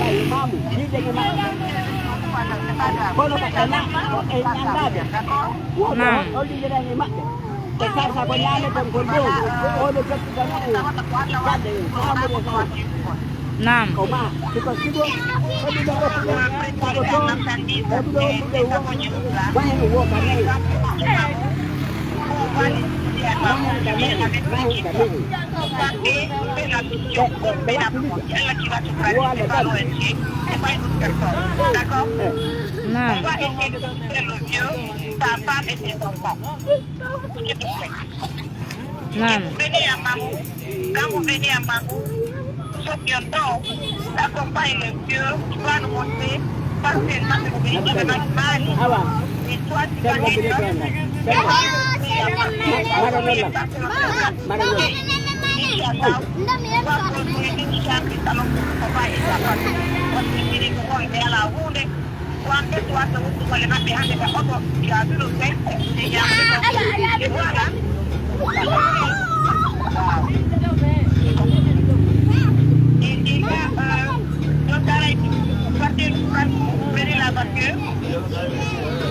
Speaker 2: ay mamu ni de ma kono ka kana e nyandade
Speaker 1: na
Speaker 2: o di jere ni ma te sarsa ko nyane ton ko do o do ko kana e jade amu de sa
Speaker 1: naam
Speaker 2: o ma ko sigo o di do ko to o do wo ni wo kana
Speaker 1: naam naam
Speaker 3: Quand vous venez à Mamou, sauf bientôt, accompagne le vieux, tu vas nous montrer partiellement ce que vous venez de mal. Et toi, tu vas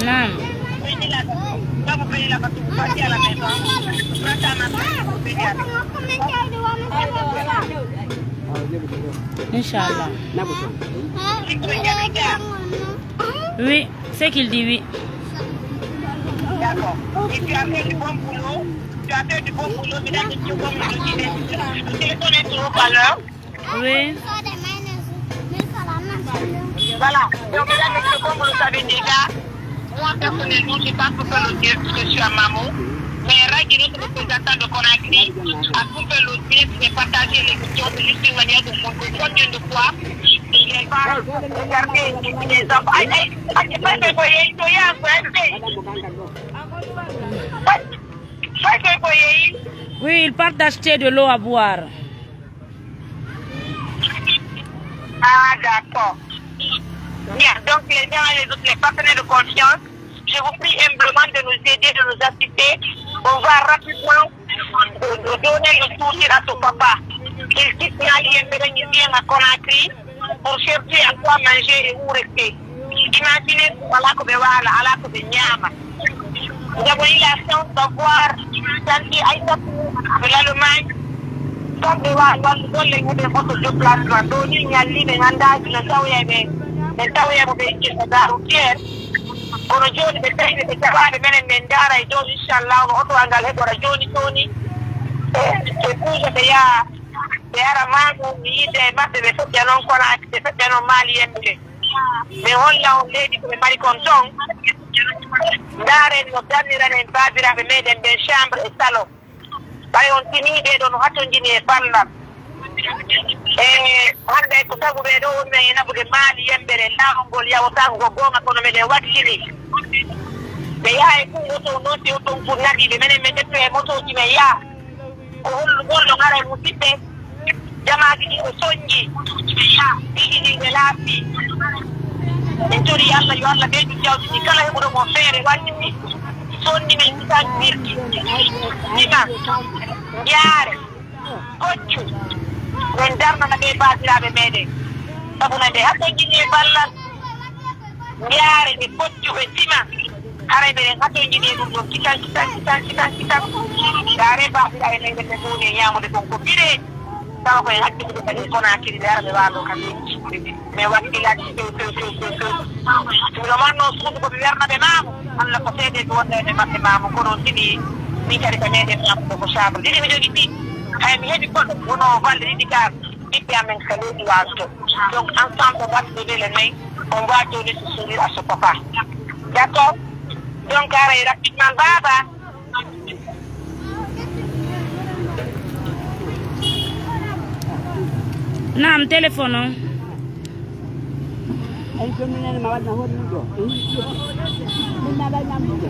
Speaker 1: naam
Speaker 3: Quand vous prenez la voiture, vous partez à la maison, vous prenez un matin, vous venez à la
Speaker 1: Inch'Allah.
Speaker 3: maison.
Speaker 1: Oui, c'est qu'il dit oui.
Speaker 3: D'accord. Et tu as fait du bon boulot. Tu as fait du bon boulot, mesdames et messieurs, comme je le disais. Le téléphone est toujours à l'heure.
Speaker 1: Oui.
Speaker 3: Voilà. Donc, mesdames et messieurs, comme vous le savez déjà, moi, personnellement, je ne sais pas pour faire le dire parce que je suis à Mamou. Mais Ragui, notre représentant de Conakry, a coupé le dire de partager les questions. C'est juste une manière de montrer combien de fois il n'est pas regardé les enfants. C'est pas que vous voyez, il y a un peu.
Speaker 1: Oui, ils partent d'acheter de l'eau à boire.
Speaker 3: Ah, d'accord. Bien, donc les uns et les autres, les partenaires de confiance, je vous prie humblement de nous aider, de nous assister. On va rapidement donner le sourire à ton papa. Il quitte Nali et Bérénicien à Conakry pour chercher à quoi manger et où rester. Imaginez voilà que de Nyama. Nous avons eu la chance d'avoir senti Aïssa de l'Allemagne. Comme nous avons les mots de votre deux places, Doni, Nyali, Nanda, Netawe kubeki darukier ono joni betayne be tabade menen men dara e joni inshallah no oto angal he dora joni joni e kuja be yara mamu mi ide mabbe be foti non kono be foti non mali yembe me holla on ledi ko be mari konton dare no danira ne babira be meden be chambre et salon bay on tini be don hatto jini e ballal hande ko tagu be do me ina bude mali yembere laangol yawta ko gonga kono meden wakkili be yaay ko moto noti to ko nadi be menen meden to moto ji me ya ko hollu gollo ngara musibe Jamaaji ɗi ɓe soñƴi ɗiɗi ɗi ɓe laaɓi en tori Allah yo Allah ɓeydu jawdi ɗi kala heɓuɗo mo feere walliti sonni men sitan firki sima yaare koccu men darnana ɓe baasiraaɓe meɗen sabuna nde hakko jinni e ballal yaare ɓe koccu ɓe sima haray mbiɗen hatto jiɗi ɗum ɗon kitan yaare baasira e leyɗe ɓe mbuni e ñaamude ɗum ko biree tawa koye hakkille ɓe kadi Conakry nde ara ɓe waalo kam mais wakkilaji few miɗo wanno suudu koɓe wernaɓe maamu Allah ko seede ɓe wonnede maɓɓe maamu kono siɗi min kadi ko meɗen maamuɗo ko sabre ɗiɗi mi jogui ɗi hay mi heeɓi goɗɗo wono balɗe ɗiɗi ka ɓiɓɓe amen ko leydi wasto donc ensemble wattude wele nayyi on waajode so sourire à ce papa d' accord donc ara e rapidement baba
Speaker 1: Naam, téléphone o.
Speaker 2: Ay ko nene ma wadna hoore mum ɗo. Min naɗa ñamdude.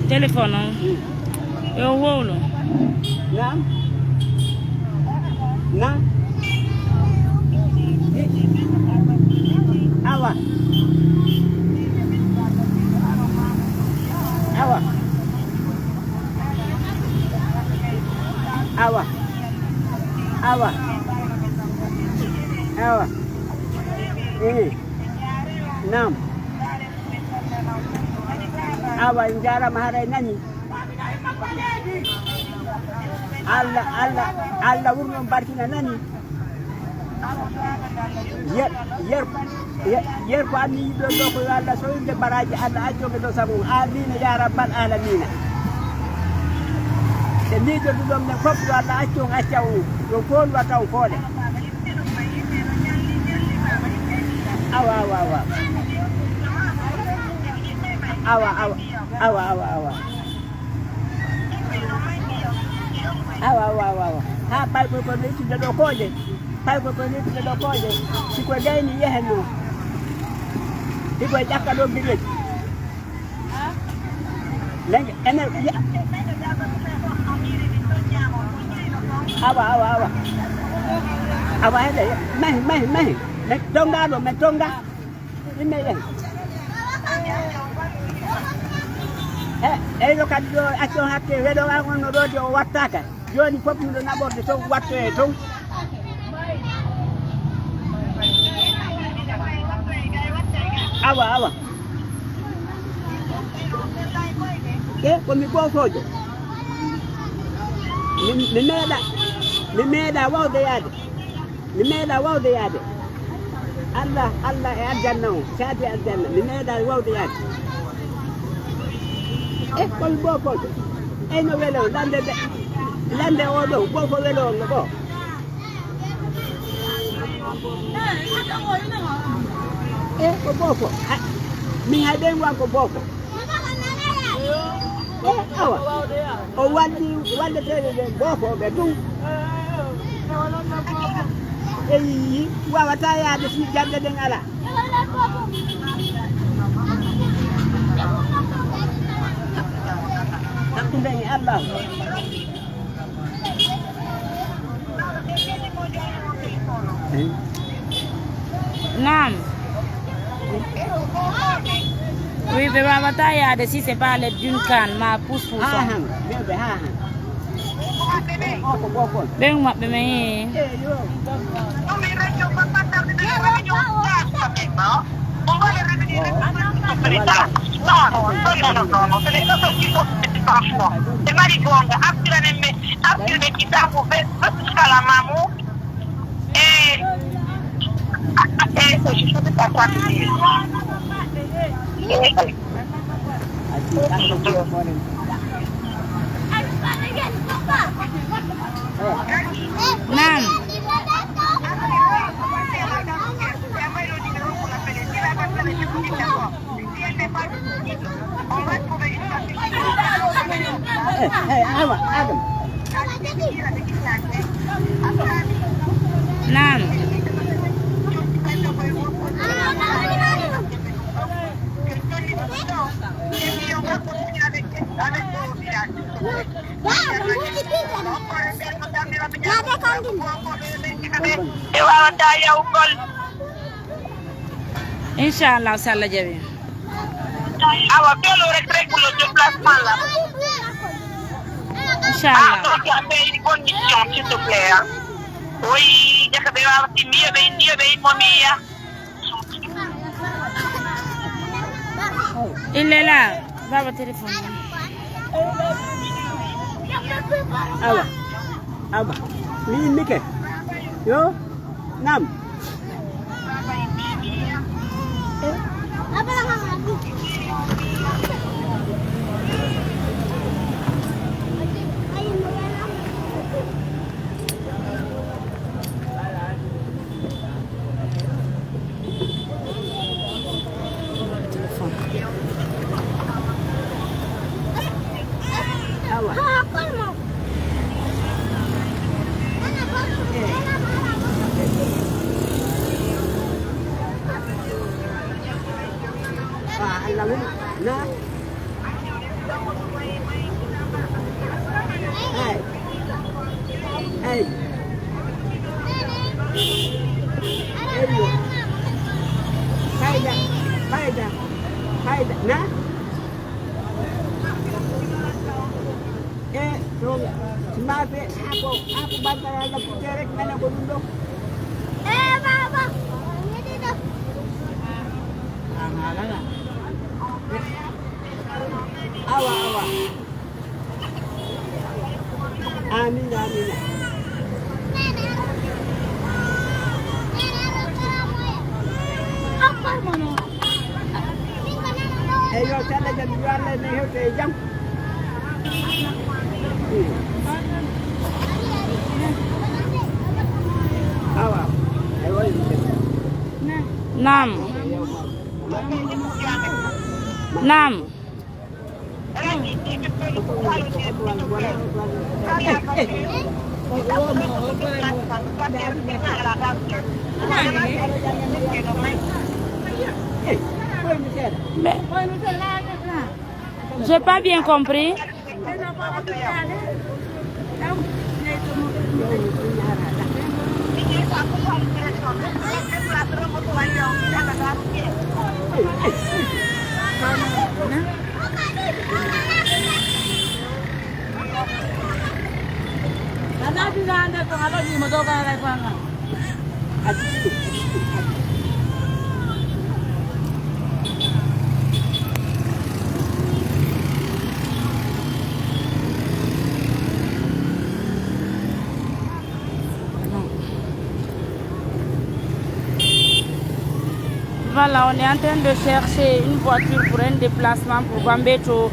Speaker 1: Téléphone o. Yo wowlo.
Speaker 2: Naam. Naam. Awa. Awa. Awa. Awa. Awa. Naam. Awa jarama haray nani. Allah wurnon barkina nani. Yer ko anni yiɗo ɗo ko Allah so inde baraji Allah accoɓe ɗo sabu amina ya rabbal alamina. te miijo ɗum ne fof yo Allah accon accaw yo koon wa taw foole awa ha pay ko nettude ɗo kooje siko gayni yehen no sikoye ƴakka ɗo biɗeji lenge ene awa heɗe mahi tonga ɗo men tonga ɗimme yen eyɗo kadi ɗo action hakke weɗo agonno ɗo de o wattaka joni fof miɗo naɓorde ton wattoye ton awa e komi gofojo mi meeɗa wawde yaade Allah e aljanna o saadi aljanna mi meeɗa wawde yaade e komi gofojo eyno welo lande oɗo gofo welo on ɗo e ko bofo min hay ɓen wan ko bofo awa o waldeteɓe ɓe bofoɓe ɗum eyi wawata yaade si jamɗe ɗen ala hakkude e Allah
Speaker 1: Naam. Oui, ɓe wawata yaade si c'est pas l'aide d'une canne ma pousse on. ɓen maɓɓe me
Speaker 3: e mari gonga abdirane kitabu ɓe kala mamu
Speaker 1: Naam. Naam.
Speaker 3: e wawata yawgol
Speaker 1: inchallah so Allah jaɓi
Speaker 3: awa ɓelo rek régulo déplacement là
Speaker 1: inchallah
Speaker 3: donc a fait une bonne mission s'il te plaît oui jaka ɓe wawati mbiyoɓe momiya
Speaker 1: il est là baba téléphone
Speaker 2: awa mi nike yo nam Hayda na semate aku bantara la puterek mana ko dundok
Speaker 4: baba ini dah
Speaker 2: ala awa amin
Speaker 4: apa mana
Speaker 2: yo sala jam yuarle ne hewte jam awa
Speaker 1: Nam mais j'ai pas bien compris. Voilà, on est en train de chercher une voiture pour un déplacement pour Bambeto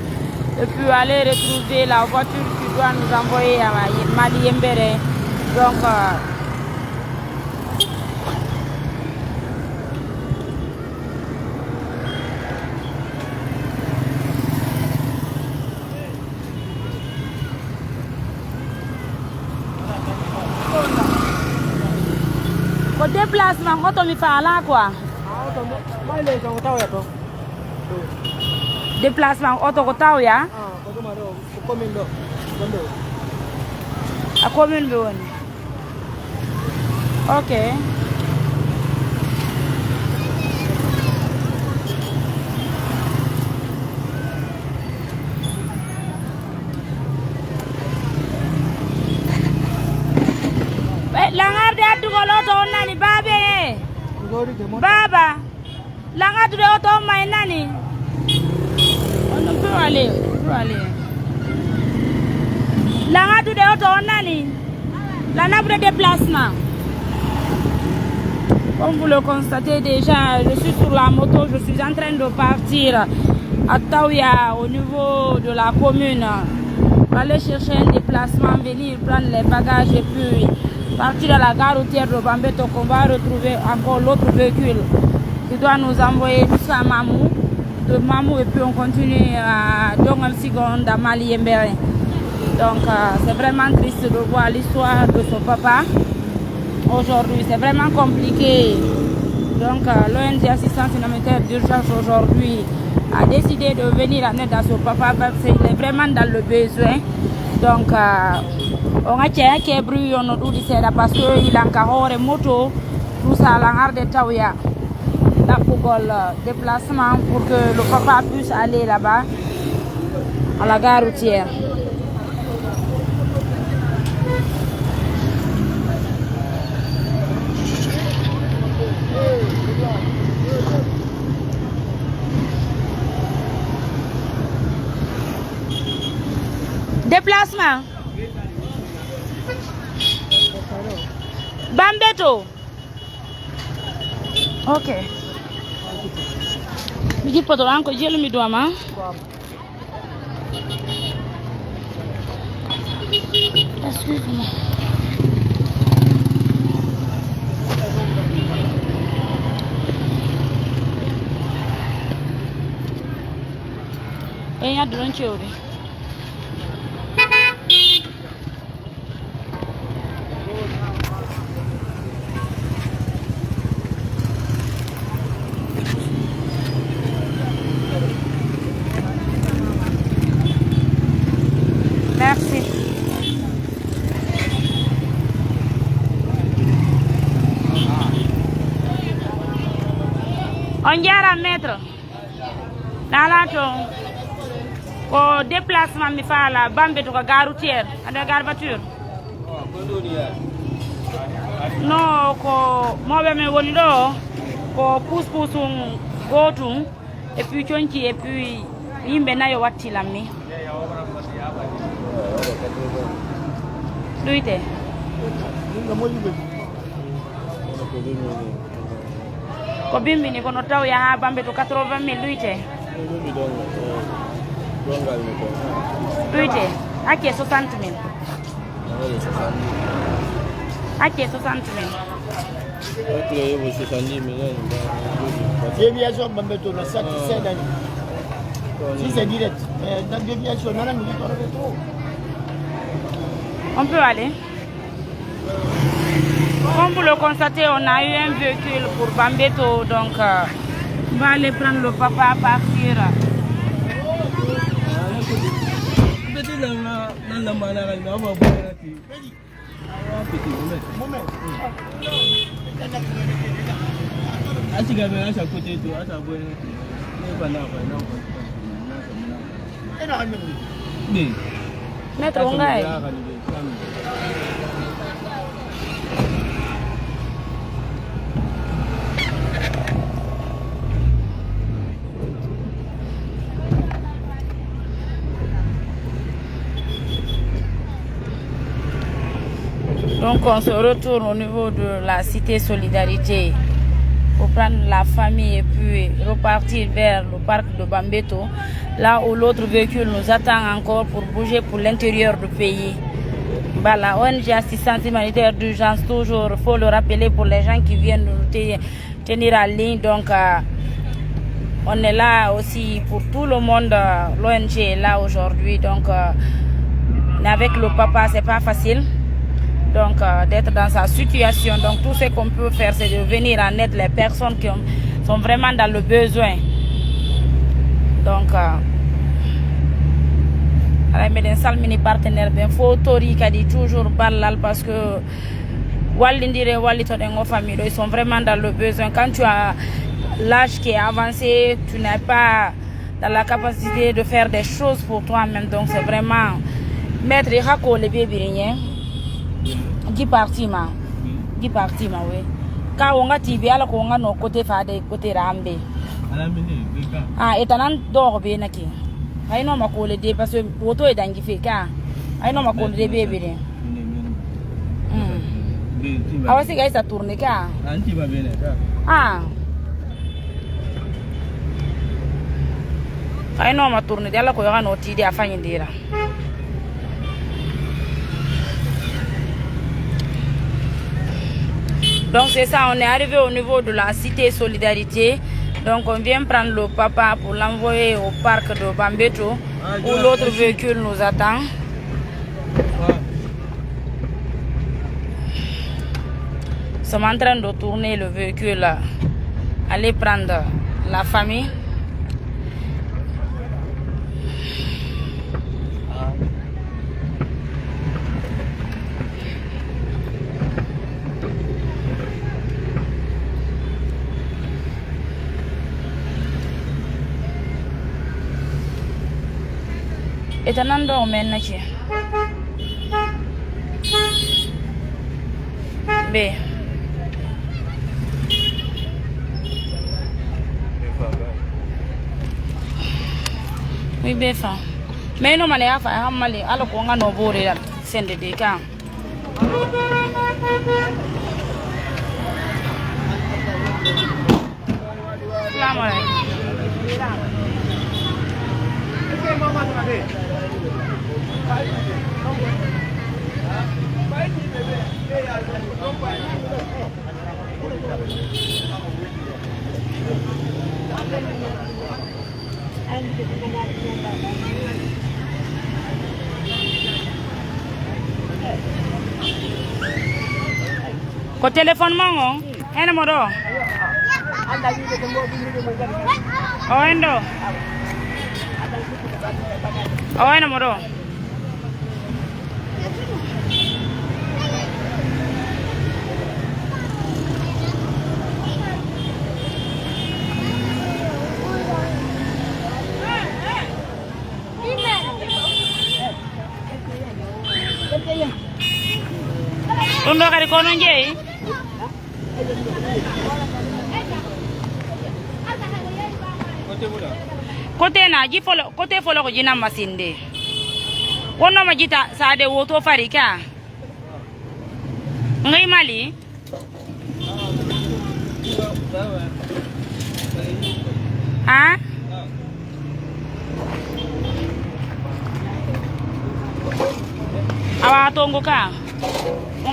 Speaker 1: et puis aller retrouver la voiture qui doit nous envoyer à Mali Mbere. Donc, au déplacement, quand on me fait là, quoi. Déplacement auto ko taw ya a commune be woni ok langarde addugol auto on nani babe baba langarde auto on may nani on peut aller langarde auto on nani la nappe de déplacement. Comme vous le constatez déjà, je suis sur la moto, je suis en train de partir à Taouya au niveau de la commune pour aller chercher un déplacement, venir prendre les bagages et puis partir à la gare routière de Bambeto qu'on va retrouver encore l'autre véhicule qui doit nous envoyer jusqu'à Mamou. De Mamou et puis on continue à Dongam Sigon à Mali Mbere. Donc c'est vraiment triste de voir l'histoire de son papa aujourd'hui. C'est vraiment compliqué. Donc l'ONG Assistance Humanitaire d'Urgence aujourd'hui a décidé de venir en aide à son papa parce qu'il est vraiment dans le besoin. donc on a ke bruit on do di seda parce que il a hore moto tout ça la arde tawya da pugol déplacement pour que le papa puisse aller là-bas à la gare routière. Déplacement. Bambeto. Ok. Mi di poto anko jelu mi doama. Excuse-moi. E ya duron chori. Merci. On diara maître. Dans la ton. Au déplacement mi fa la Bambeto ko gare routière, ada gare voiture. Non ko mobe me woni do ko pousse gotum et puis tionki et puis yimbe nayo watti lammi. Duite. Ko bimbi ni kono taw ya ha Bambeto 80.000 duite. Duite. Ake 60.000. Ake 60.000.
Speaker 5: Déviation Bambeto, le sac c'est d'année. Si c'est direct, dans déviation, non, non,
Speaker 1: on peut aller. Comme vous le constatez, on a eu un véhicule pour Bambeto, donc on va aller prendre le papa à partir. Maître Ongaï. Donc on se retourne au niveau de la cité Solidarité pour prendre la famille et puis repartir vers le parc de Bambeto, là où l'autre véhicule nous attend encore pour bouger pour l'intérieur du pays. Bah, la ONG Assistance Humanitaire d'Urgence, toujours, il faut le rappeler pour les gens qui viennent nous tenir en ligne. Donc on est là aussi pour tout le monde, l'ONG est là aujourd'hui. Donc avec le papa, c'est pas facile. Donc d'être dans sa situation. Donc tout ce qu'on peut faire, c'est de venir en aide les personnes qui sont vraiment dans le besoin. Donc mes salmini partenaire ben Tori qui dit toujours balal parce que Walindire Walitodengo famille, ils sont vraiment dans le besoin. Quand tu as l'âge qui est avancé, tu n'es pas dans la capacité de faire des choses pour toi-même. Donc c'est vraiment mettre les bébés. Qui parti ma oui ka wonga tv ala ko wonga no côté fade côté rambe ah etanan do be naki ay no makole de parce que photo e dangi fe ka ay no makole de bebe de awasi ga isa tourner ka anti ba bene ka ah ay no ma tourner de ala ko yoga no tidi afanye ndira. Donc c'est ça, on est arrivé au niveau de la cité Solidarité. Donc on vient prendre le papa pour l'envoyer au parc de Bambeto où l'autre véhicule nous attend. Nous sommes en train de tourner le véhicule, aller prendre la famille. Ita nan do men na ce. Be. Oui be fa. Mais no mane afa hamali ala ko ngano bore dal sende de kan. Salaam alaikum. Ko téléphone mango ene modo o endo o ene modo undo kadi kono jeeyi côté na ji folo côté folo ko jina masinde wono ma jita sade woto farika ngai mali ah awa tongo ka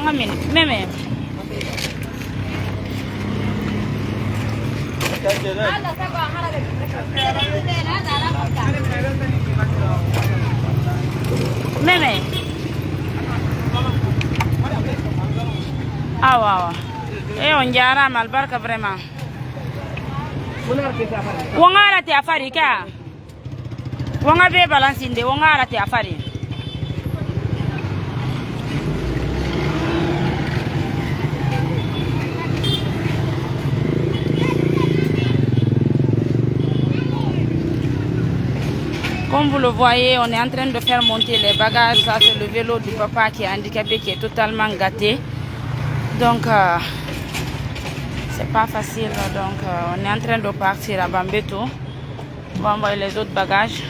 Speaker 1: ngamin meme meme awa on jara mal barka vraiment wongara te afari ka wonga be balansinde wongara te afari Comme vous le voyez, on est en train de faire monter les bagages. Ça, c'est le vélo du papa qui est handicapé, qui est totalement gâté. Donc, c'est pas facile. Donc, on est en train de partir à Bambeto. On va envoyer les autres bagages.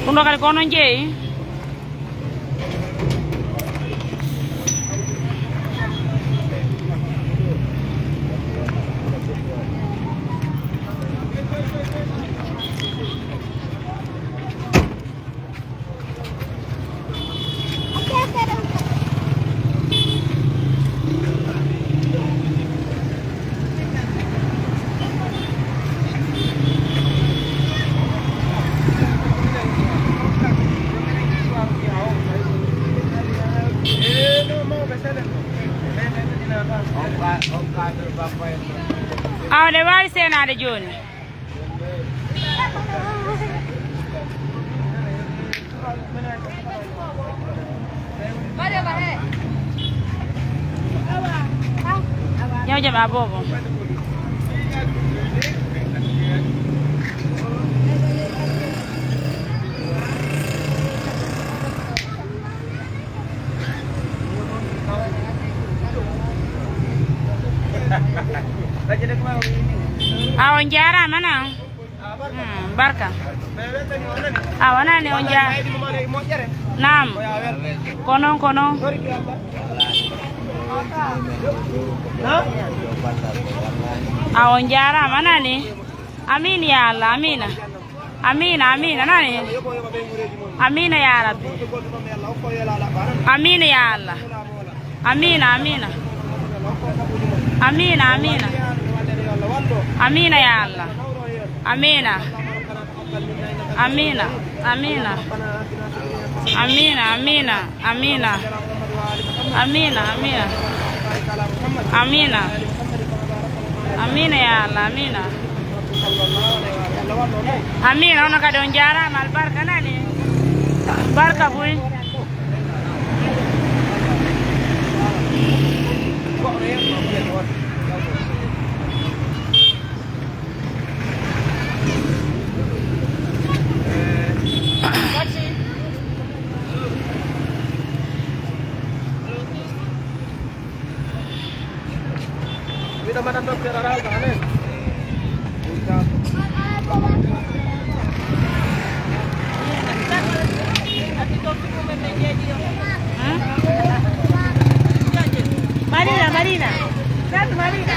Speaker 1: Undo kali kono jeeyi awde wawi senade joni ñaw jam a bobo awo jarama na barka awa nani on ja nam kono awon jarama nani amin ya Allah amina nani amina ya rabbi amina ya Allah Amina, amina. Amina, amina. Amina ya Allah. Amina. Amina, amina. Amina, amina, amina. Amina, amina. Amina. Amina ya Allah, amina. Amina, ona kadon jara mal barka nani. Barka buy.
Speaker 4: Marina, Marina. Satu Marina.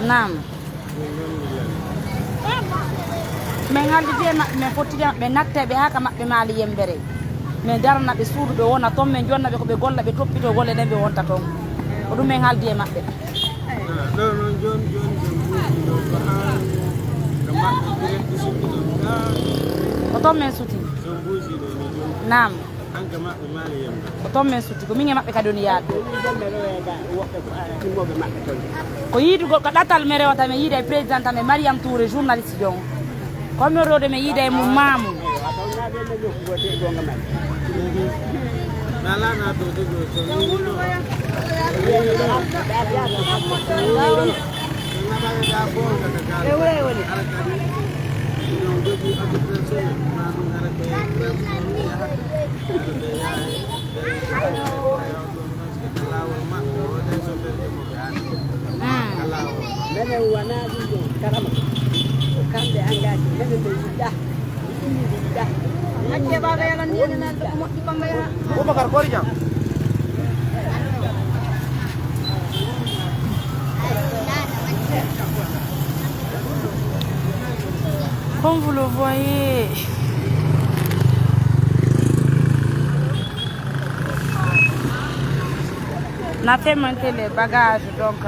Speaker 4: Naam. Men halde de me fottide be natta be haka mabbe mali yembere men darna be suudu be wona ton men jonna be ko be golla be toppito golle den be wonta ton o dum men haldi e mabbe
Speaker 6: non jon do
Speaker 1: o ton men suti naam
Speaker 6: anka mabbe mali yembere
Speaker 1: o ton men suti ko min e mabbe ka doni yaade ko yiidu ko datal me rewata me yiide president me Mariam Touré journaliste jon ko me rode me yiide mu mamu
Speaker 6: nala na to de go so
Speaker 2: Mene wana dijo karama kambe angaji mene be yida yida acce baba yalan ni na mo ibamba ya
Speaker 5: Ko bakar kori jam.
Speaker 1: Comme vous le voyez, on a fait monter les bagages, donc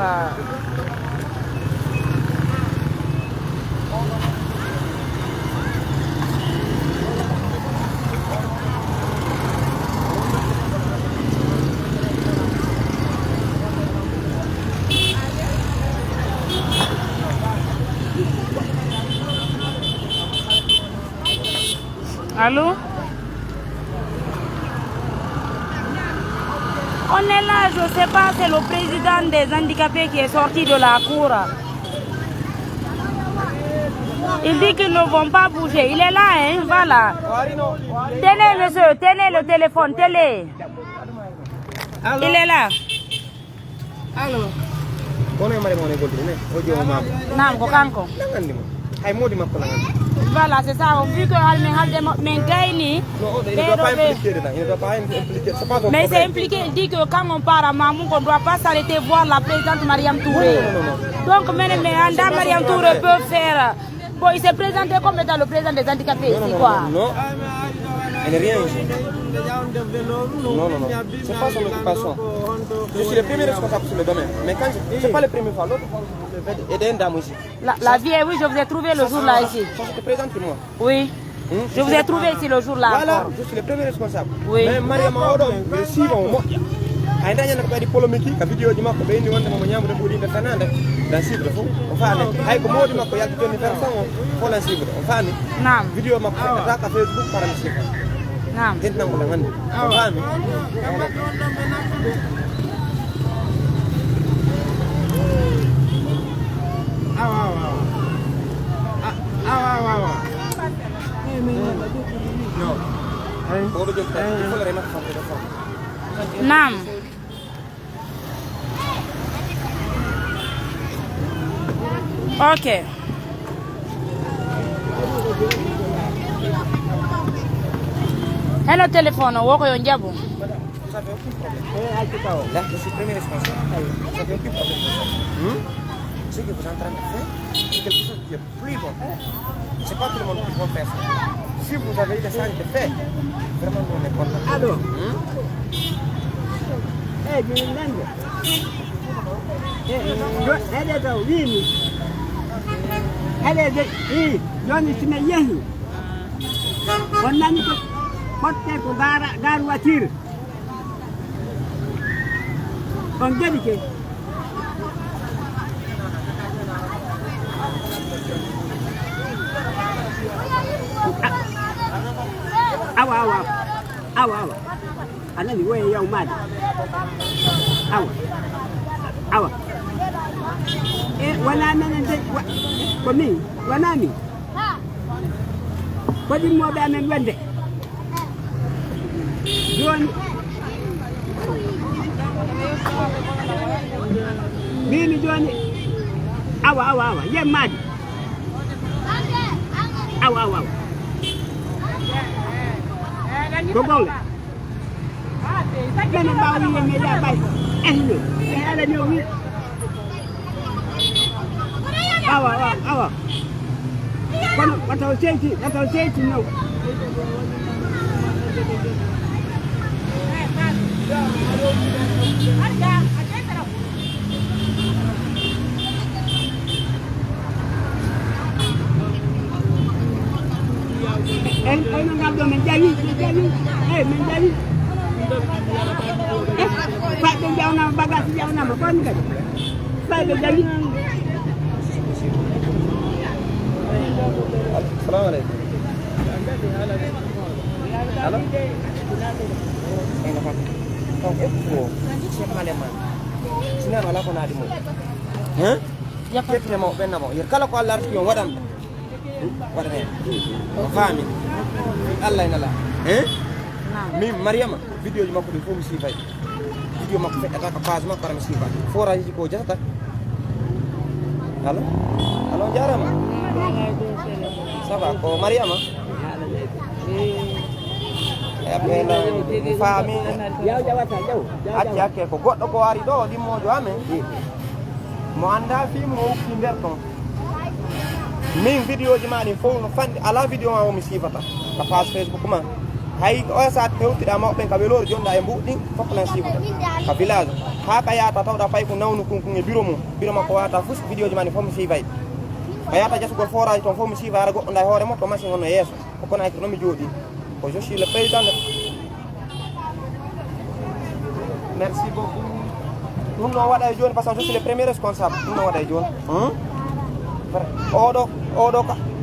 Speaker 1: allô? On est là, je ne sais pas, c'est le président des handicapés qui est sorti de la cour. Il dit qu'ils ne vont pas bouger. Il est là, hein, voilà. Tenez, monsieur, tenez le téléphone, tenez. Il est là.
Speaker 6: Allô. kono e mari mo ne goldiri ne o jomo mako
Speaker 4: nam ko kanko
Speaker 6: nangandi mo hay modi makko nangandi
Speaker 4: voilà c'est ça on vu que halme halde men gayni
Speaker 6: il ne doit pas impliquer dedans il ne doit pas impliquer c'est pas ton
Speaker 4: mais
Speaker 6: problème.
Speaker 4: c'est impliqué il dit que quand on part à Mamoun qu'on doit pas s'arrêter voir la présidente Mariam Touré donc mais anda Mariam Touré peut faire bon il s'est présenté comme étant le président des handicapés ici quoi
Speaker 6: non elle n'est rien ici non c'est pas son occupation je suis le premier responsable sur le domaine mais quand c'est pas le premier fois l'autre fois je vais aider une dame ici
Speaker 4: la vie oui je vous ai trouvé le jour là ici
Speaker 6: ça se présente pour moi
Speaker 4: oui je vous ai trouvé ici le jour là
Speaker 6: voilà je suis le premier responsable
Speaker 4: oui
Speaker 6: mais Mariam Odo je suis bon moi ay dañu nak di polémique ka vidéo ji makko be ni wonde mo ñamude budi de tanande la cible fo on faane hay ko modi makko yalti joni personne fo la cible on faane
Speaker 4: naam
Speaker 6: vidéo makko ta ka Facebook par la cible
Speaker 4: naam
Speaker 6: den nango la ngandi on faane
Speaker 4: naam ok hello téléphone woko yo njabu
Speaker 6: là je suis premier responsable ça fait aucun problème ce que vous êtes en train de faire c'est quelque chose qui est plus bon c'est pas tout le monde qui peut faire ça si vous avez eu le sang de faire vraiment on est content
Speaker 2: allo Nando. Hede taw wiimi hede de joni sine yehi on nani ko potte ko gar voiture on jadi ke awa anani woye yaw made awa wala menen de ko min wana mi ko dimmoɓe amen wonde joni mini joni awa yemmade awa ko gowle mene mbawi yemme ya bay ehno e ala no wi awa kono wataw seyti no en ngaldo men jawi men jawi Fadde jawna bagage jawna ma kon kadi fadde jawi
Speaker 6: Assalamu alaikum. Halo? Kau itu siapa leman? Sini malah kau nadi mu. Hah? Ya kita mau benar mau. Ya kalau kau Allah yang wadam, wadam. Faham? Allah ini Allah. Mim Mariam video cuma aku di phone mesti baik. Video mak fek ada kapas mak para mesti baik. Fora ji ko jata. Halo? Halo jaram. Saba ko Mariam. Apena fami
Speaker 2: yaw jawata jaw
Speaker 6: acci akke ko goddo ko ari do dimmojo amen mo anda fi mo ukki nder ton min vidéo ji mani fo no fandi ala vidéo ma o mi sifata ka page Facebook ma hay o sa tewtida mawɓe ka welori jonda e mbuɗɗi fof lan sifata ka village ha ka yata tawda fay ko nawnu kunkun e bureau makko wata fus vidéo ji mani fo mi sifay ka yata jasugol forage ton fo mi sifa ara goɗɗo nda e hoore motto machine on no yeeso ko na no mi jodi ko je suis le président merci beaucoup ɗum noon waɗa e joni par ce que je suis le premier responsable ɗum noon waɗa e joni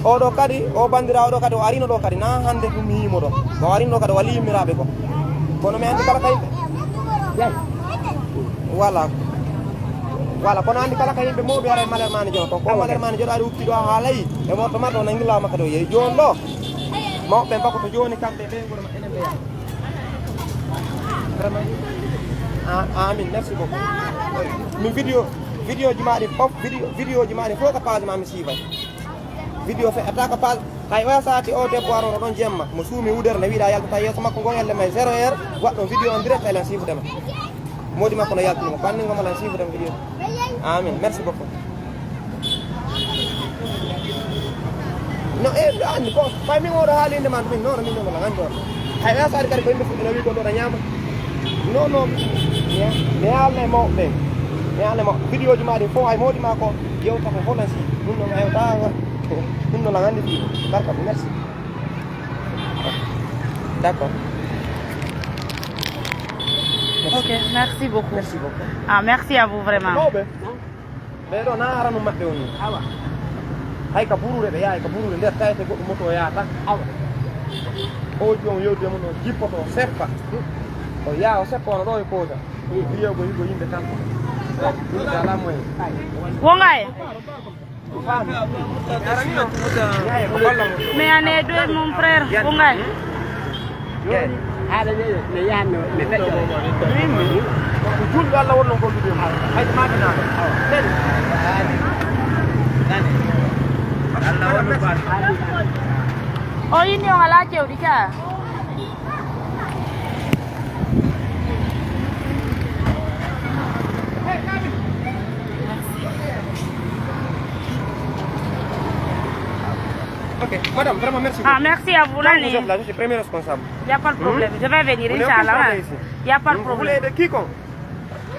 Speaker 6: oɗo kadi o bandira oɗo kadi o arino ɗo kadi na hande ɗum mi yimo ɗo o arino ɗo kadi o wali yimmiraɓe ko kono mi andi kala ka yimɓe voilà kono andi kala ka yimɓe mawɓe ara e malere mane jono to ko malere mane joɗo ari ukki ɗo ha layi e moto ma ɗo nangillama kadi o yeeyi joni ɗo mawɓe mbako to joni kamɓe ɓe goro ma enen mbeya vraiment amin merci beaucoup min vidéo vidéo ji maɗi fof vidéo ji maɗi fof ko page ma mi siiway vidéo fe attaque page hay oya sati o debbo arono ɗon jemma mo suumi wudere nde wiiɗa yaltata yeeso makko ngon helle may 0 heure waɗɗon vidéo on direct elan siifudema modi makko no yaltinimo banningomo lan siifudema vidéo amin merci beaucoup no e andi ko fay min oɗo haalinde ma ɗumin nono min nomola andi on hay oya sati kadi ko yimɓe fuɗɗino wi ko ɗo ɗo ñaama non non mi haalne mawɓe ɓe mi haalne mawɓe vidéo ji maɗi fof hay modi ma ko yewtata fof lan si ɗum noon hewta ɗum noon lan andi fi barka merci d'accord.
Speaker 4: Ok, merci beaucoup.
Speaker 6: Merci beaucoup.
Speaker 4: Ah, merci à vous vraiment.
Speaker 6: ɓeɗo na arano maɓɓe o ni hay ka burure ɓe yahay ka burure nder tawete goɗɗo moto yahata awa o jom yewde mum o jippoto seppa o yaa o seppa ono ɗo e poosa wiyego yigo yimɓe tanko yimɓe ala moyen
Speaker 4: Wongaye
Speaker 6: faami arani o yahay ko balla mo
Speaker 4: mais ane deux mon frère Wongaye
Speaker 2: joni haala ne yahanno ne feƴƴo
Speaker 6: ko julɓe Allah wonno gollude hayso maɓinaɗo nani Allah wonno ba
Speaker 4: o yini on ala cewɗi ka
Speaker 6: ok madame vraiment merci
Speaker 4: Ah, merci à vous, Nani.
Speaker 6: vous êtes là je suis premier responsable
Speaker 4: Il n'y a pas de problème. Je vais venir, Inch'Allah. Il n'y a pas de
Speaker 6: vous
Speaker 4: problème.
Speaker 6: voulez de quiconque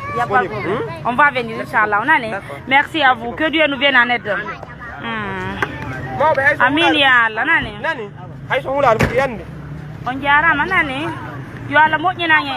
Speaker 4: Il n'y a pas de problème. On va venir, Inch'Allah. Nani. Merci à vous. Que Dieu nous vienne en aide. Amin, ya Allah. Nani.
Speaker 6: nani hay so wulaade fuɗi yande
Speaker 4: On jarama, Nani. Yo Allah moƴƴinange.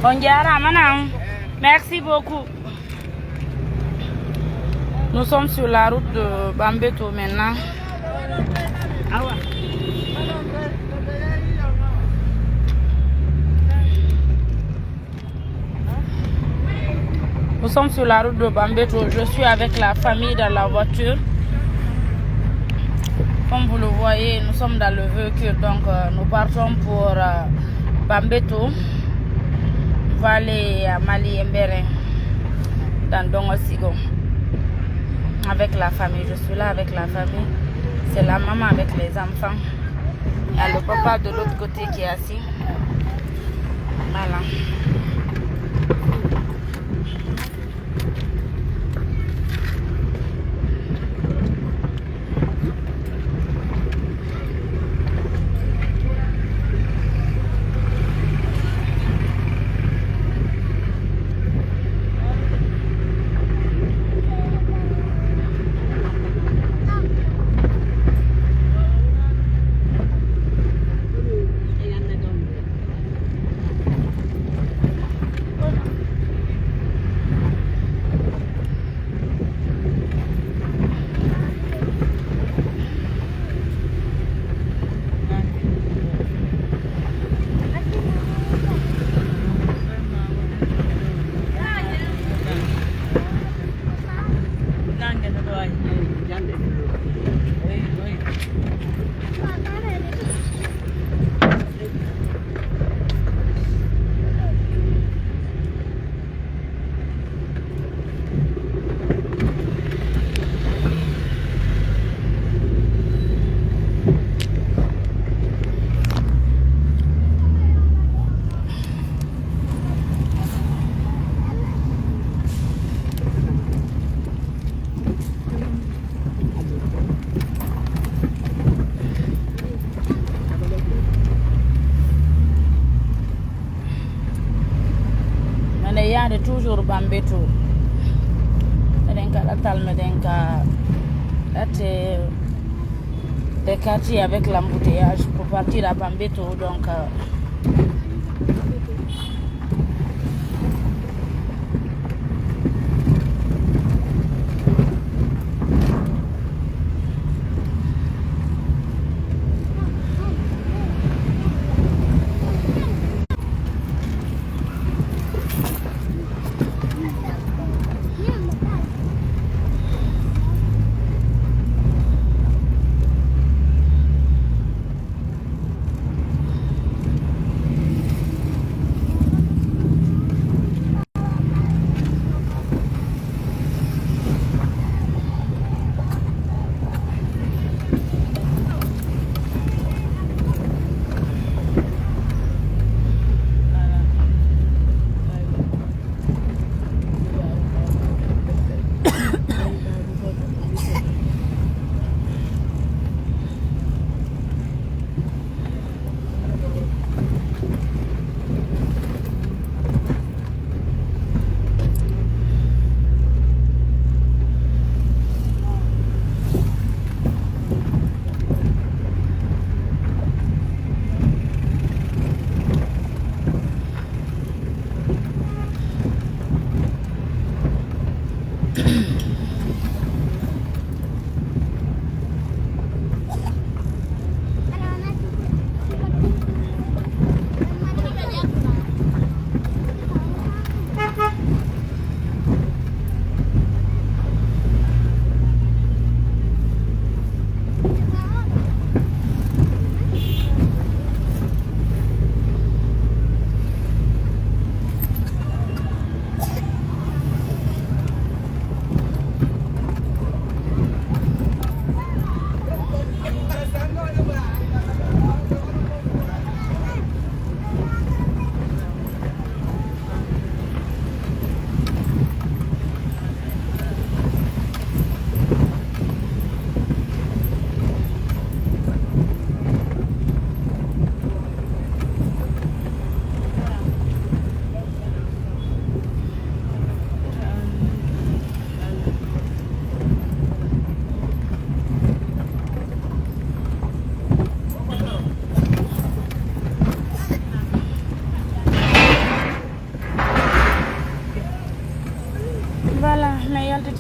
Speaker 4: On jarama, Nani. Merci beaucoup. Nous sommes sur la route de Bambeto maintenant. Nous sommes sur la route de Bambeto. Je suis avec la famille dans la voiture. Comme vous le voyez, nous sommes dans le véhicule. Donc, nous partons pour Bambeto. On va aller à Mali Mbere, dans Dongosigo. Avec la famille. Je suis là avec la famille. C'est la maman avec les enfants. Il y a le papa de l'autre côté qui est assis. Voilà. Toujours Bambeto. Des quartiers avec l'embouteillage pour partir à Bambeto. Donc,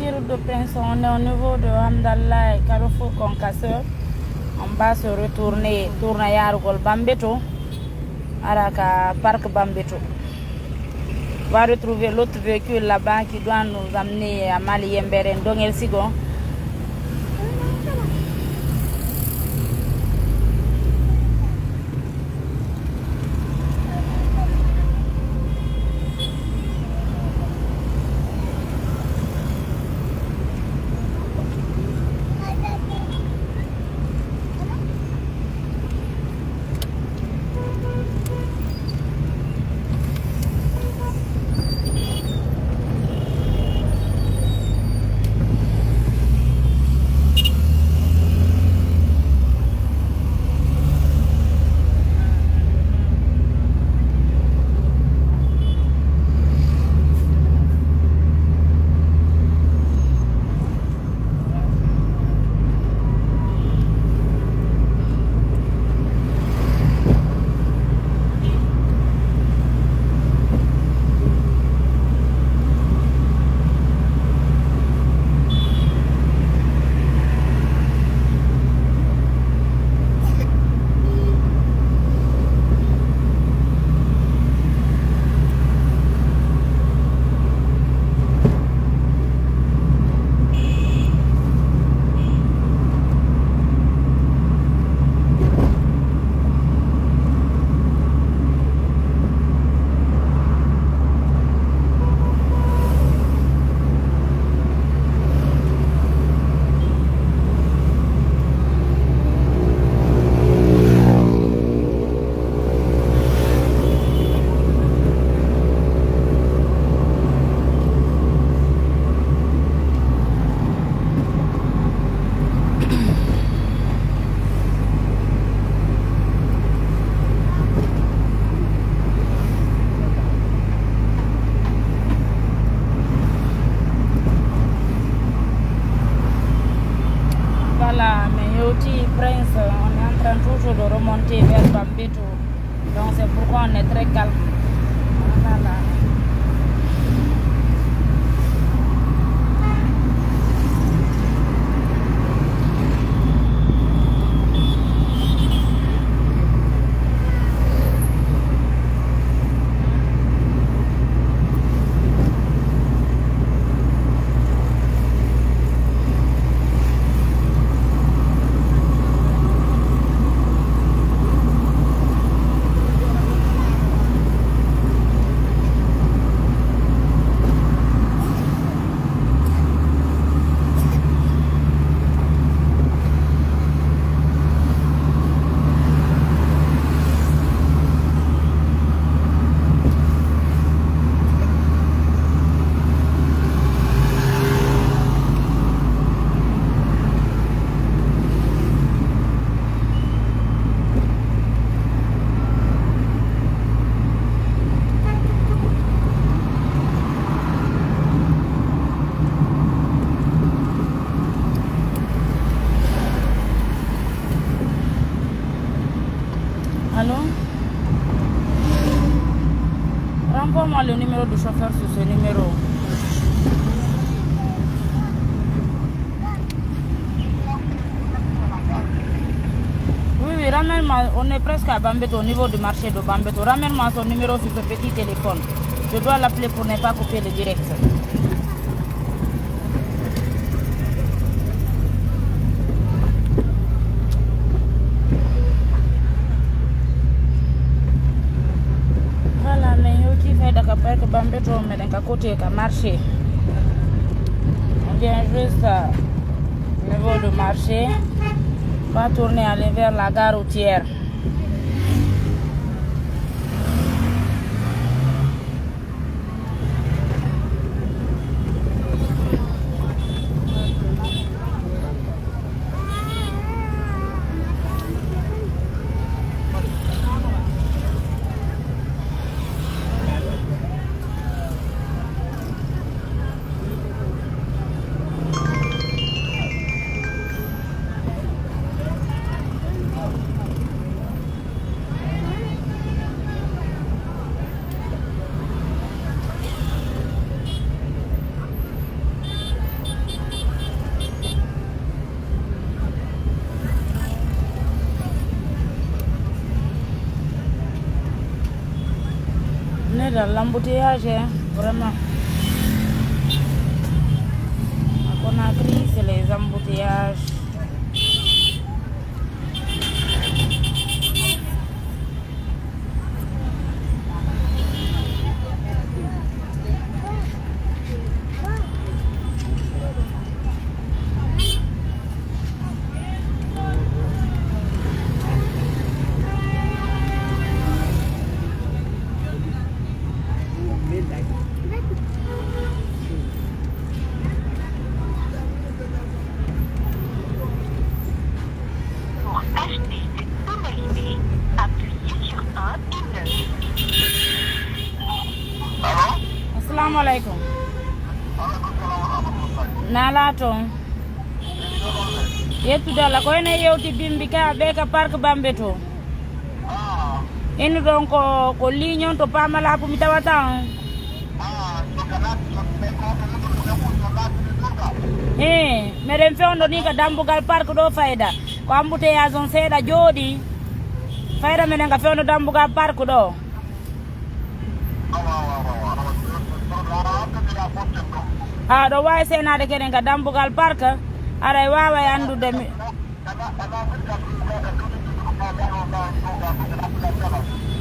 Speaker 4: ici route de Pinson, on est au niveau de Hamdallah et Carrefour Concasseur. On va se retourner, tourner à Bambeto, à la parc Bambeto. On va retrouver l'autre véhicule là-bas qui doit nous amener à Mali Mberen, donc El Sigo. Prince, on est en train toujours de remonter vers Bambeto. Donc c'est pourquoi on est très calme. Voilà. Allô? Renvoie-moi le numéro du chauffeur sur ce numéro. Oui, ramène-moi, on est presque à Bambeto, au niveau du marché de Bambeto. Ramène-moi son numéro sur ce petit téléphone. Je dois l'appeler pour ne pas couper le direct. Voilà, mais qui fait de Bambeto, mais d'un côté, qui a marché. On vient juste au niveau du marché. On va tourner aller vers la gare routière. est dans l'embouteillage, hein, vraiment. À Conakry, c'est les embouteillages. Assalamu alaikum. Nalato. Yetu dala ko ene yewti bimbi ka be ka park Bambeto. Inu don ko lignon to pamala pu mitawata. Meren fewndo ni ka dambugal park do fayda. Ko ambute ya zon seda jodi. Fayda menen ka fewndo dambugal park do. Do way senade kenen ka dambugal park aray wawa andude mi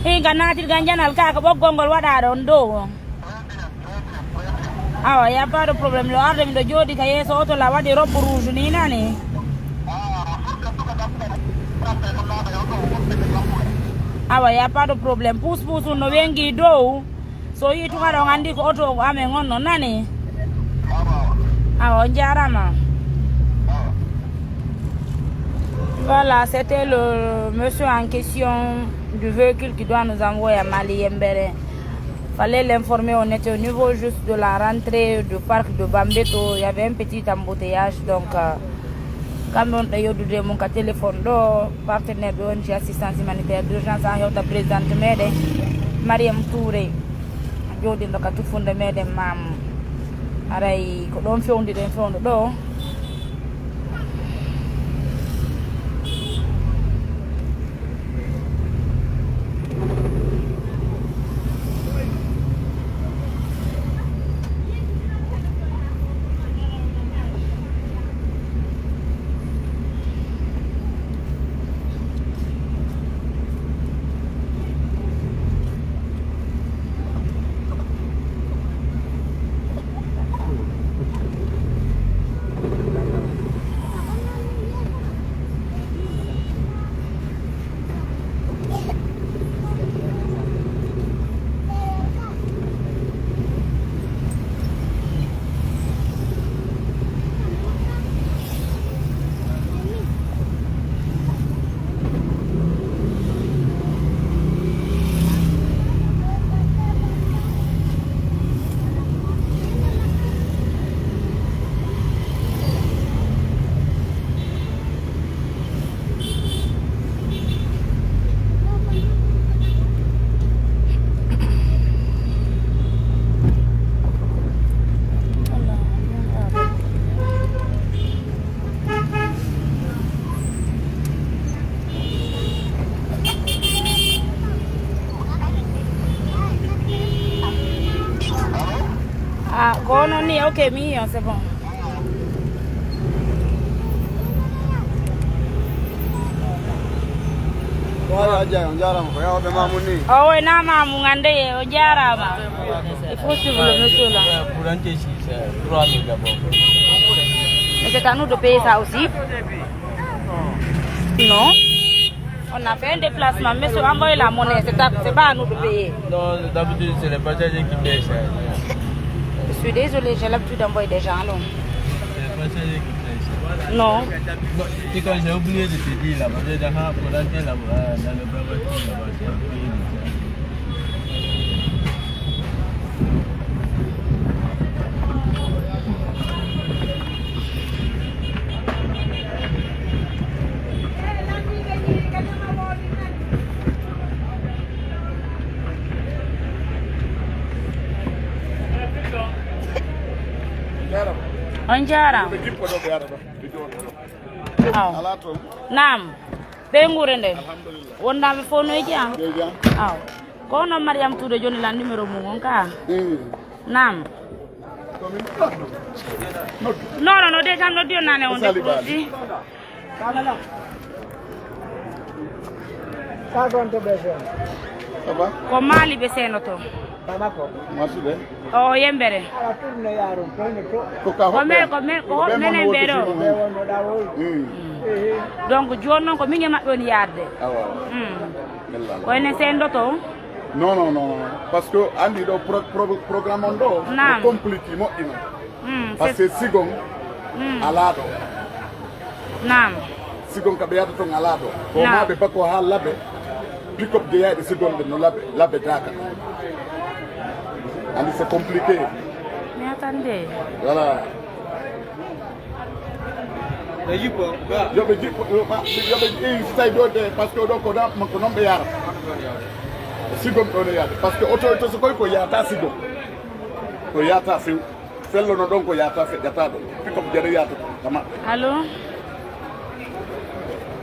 Speaker 4: hinga natir ganjanal kaka boggongol wada don do awa ya pas de problème lo arde mi do jodi ka yeso auto la wadi robe rouge ni nani awa ya pas de problème pousse no wengi do so yitu ngado ngandi ko auto ame ngonno nani awa jarama. Voilà, c'était le monsieur en question du véhicule qui doit nous envoyer à Mali Mbere. Fallait l'informer, on était au niveau juste de la rentrée du parc de Bambeto. Il y avait un petit embouteillage, donc quand on a eu mon téléphone, partenaire de l'ONG Assistance Humanitaire d'Urgence, on a eu présidente Mede, Mariam Touré, on a eu tout fond de Mede, mam. Aray, on fait un do. Ok, mignon, c'est bon. Oh oui, non, maman, on diara. Il faut suivre le monsieur là.
Speaker 7: C'est 3 000 d'abord.
Speaker 4: Mais c'est à nous de payer ça aussi? Non. On a fait un déplacement, mais sur envoyer la monnaie, c'est pas à nous de payer.
Speaker 7: Non, d'habitude, c'est les passagers qui payent ça.
Speaker 4: Je suis désolée, j'ai l'habitude d'envoyer des gens là.
Speaker 7: C'est les passagers qui payent ça.
Speaker 4: Non.
Speaker 7: C'est quand j'ai oublié de te dire là-bas, j'ai déjà pour rentrer là-bas, dans le barbecue là-bas, c'est un pays.
Speaker 1: Onjara. Aw. Naam. Be ngure nde. Wonda be fono e jam. Aw. kono Mariam Touré joni la numéro mum on ka nam non déjà noddi on nane on décroché
Speaker 8: ça va
Speaker 1: ko Mali be senoto
Speaker 8: masude
Speaker 1: o yembere ko menen ɓeɗo donc joni noon ko min e maɓɓe woni yarde ko enen sendoto
Speaker 8: non parce que andi ɗo programme on ɗo
Speaker 1: Naam.
Speaker 8: compliqué moƴƴino par ce que sigon ala ɗo
Speaker 1: nam
Speaker 8: sigon kaɓe yahata toon ala ɗo ko
Speaker 1: Naam.
Speaker 8: maɓe bako ha labbe pick up jeeyayɗe sigonɗe no labbe daka andi c'est compliqué
Speaker 1: mais attendez
Speaker 8: voilà yoɓe jippo yoɓe so tawi ɗo de par ce que ɗo ko noon ɓe yarata sigom ɗo ne yaade par ce que autorité so koy ko yata sigom ko yata few fellono ɗon ko yata feƴƴata ɗo pick-up jere yata ka maɓɓe
Speaker 1: allô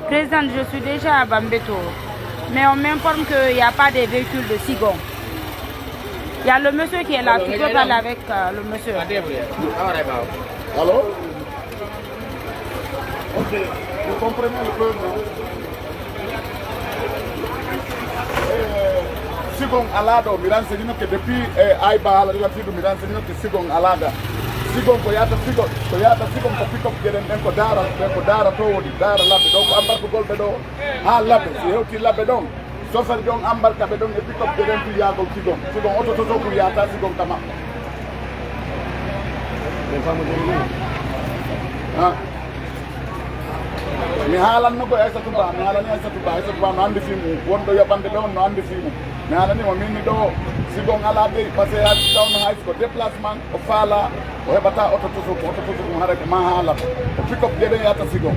Speaker 1: présidente je suis déjà à Bambeto mais on m'informe qu'il n'y a pas de véhicule de Sigon. Il y a le monsieur qui est là, tu peux parler avec le monsieur.
Speaker 8: Allô? Ok, vous comprenez le problème? Sigon alado mi renseigno che depuis Aiba ala relativo mi renseigno che Sigon alada Sigon ko yata Sigon ko pick up jeden den ko dara to wodi dara labbe donc ambarko golbe do ha labbe si hewti labbe don so far don ambarka be don e pick up jeden fi yago Sigon auto to ko yata Sigon kama mi haalan no ko Aissatou Ba mi haalani Aissatou Ba no andi fimu wonɗo yoɓande ɗon no andi fimu mi haalani mo minni ɗo Sigon ala dey par ce que haali tawno hayso ko déplacement o faala o heɓata auto toso haara ko ma haalata o pick up jeɗen yata Sigon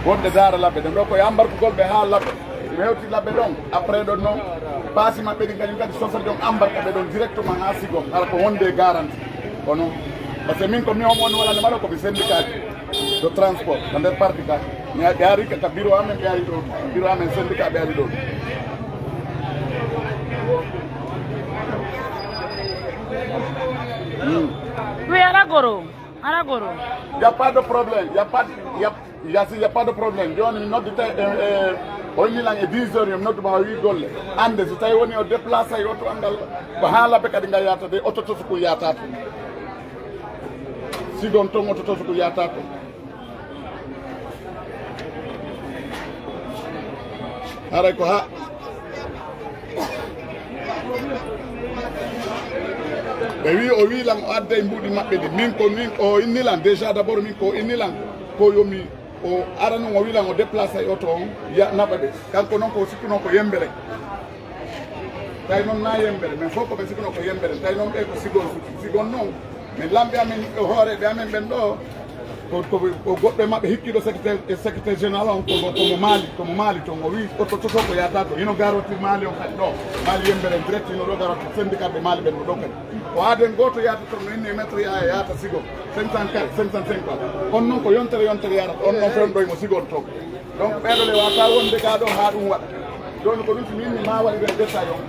Speaker 8: wonde daara labbe ɗen ɗo koye embarkugolɓe ha labbe mi hewti labbe ɗon après ɗon noon paasi maɓɓe ɗi kañum kadi sofere ɗon embarka ɓe ɗon directement ha Sigon hara ko wonde garanti ko noon par ce que min ko mi omon walande maɗo komi syndicat ji de transport ko nder parti ka mi ari ka bureau amen ɓe ari ɗo bureau amen syndicat ɓe ari ɗo
Speaker 1: Oui, Aragoro.
Speaker 8: Y a pas de problème, y a pas de problème. Joni mi noddita o nilan e 10 heures mi nodduma o wi golle ande so tawi woni o déplace ay auto angal ko haalaɓe kadi nga yata de auto toso ko yata to Sigon ton auto toso ko yata to haray ko ha ɓe wi o wiilan o adda e mbuɗi maɓɓe ɗi min o innilan déjà d' abord min ko innilan ko yomi o ara noon o wiilan o déplacé auto on naɓa ɓe kanko noon ko sikkuno ko yembere tawi noon na yembere mais fof koɓe sikkuno ko yembere tawi noon ɓe ko Sigon noon min lamɓe amen hooreɓe amen ɓen ɗo ko goɗɗo e maɓɓe hikkiɗo secrétaire général on komo maali toon o wi auto toto ko yata to hino garoti maali on kadi ɗo maali yembere direct hino ɗo garoti syndicat ɓe maali ɓen ɗo ɗon kadi o haaden goto yata toon no inni métre yata Sigon 54 55 on noon ko yontere yarata on noon fewnoɗoymo Sigon to donc ɓeɗo le wata wonde ga ɗo ha ɗum waɗa joni ko ɗum so minni ma waɗi ɓe ƴetta yon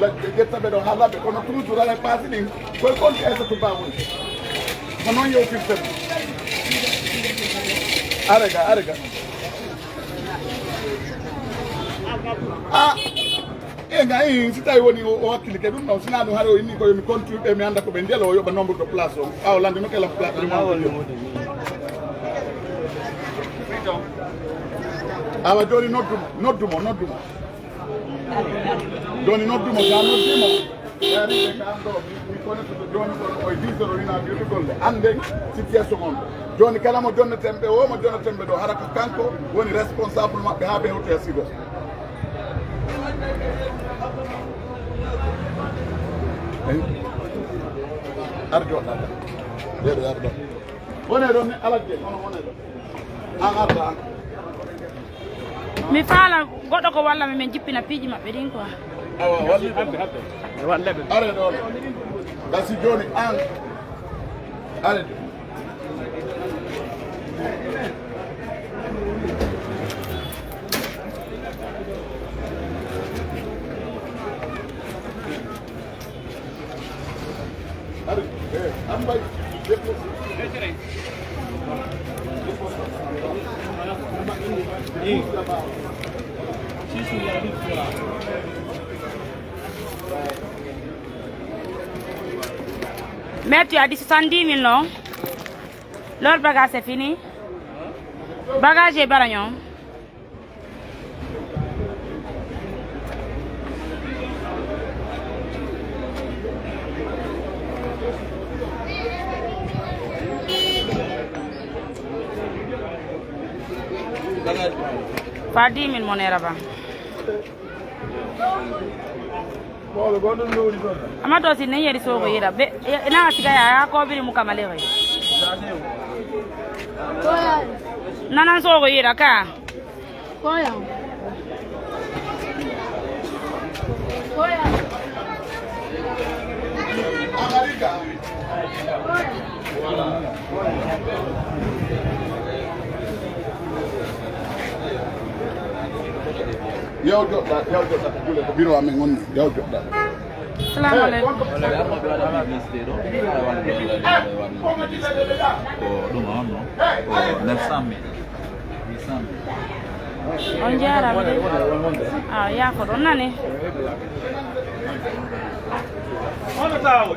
Speaker 8: ɓe ƴettaɓe ɗo ha labɓe kono toujours ala paasi ɗin koye konti Aissatou Ba woni ko noon yewtirten arega si tawi woni o hakkille ke ɗum ɗon sina ɗum haɗa o inni ko yomi contribué mi anda ko ɓe ndiyala o yoɓa nombre de place o aw lande no kala place awa joni noddumo joni noddumo sa noddimo ariɓe ka am ɗo mi connaître joni ɗon koye 10 heures wina wiyoɓe golle ande situation on joni kala mo jonnetemɓe mo jonnetemɓe ɗo hara ko kanko woni responsable maɓɓe ha ɓe hewtoya Sigon ar joɗɗaɗa ɗeɗo arɗo wone ɗon ne aladje ono wone ɗo an arɗa an
Speaker 1: mi faala goɗɗo ko walla min jippina piiji maɓɓe ɗin quoi
Speaker 8: awa walliɓe are ɗon gasi joni an are Ambay, déposé.
Speaker 1: Mais tu as dit 70 000, non? Leur bagage c'est fini? Bagage et baragnon. Pas 10 000 mon là-bas. Amato si ne yeri sogo yira be na asiga ya ko biri mukamale re nana sogo yira ka koya
Speaker 8: Yo jot that gule ko biro amen wonni yo jot that.
Speaker 1: Assalamu alaikum. On jara ah ya ko don nane on tawo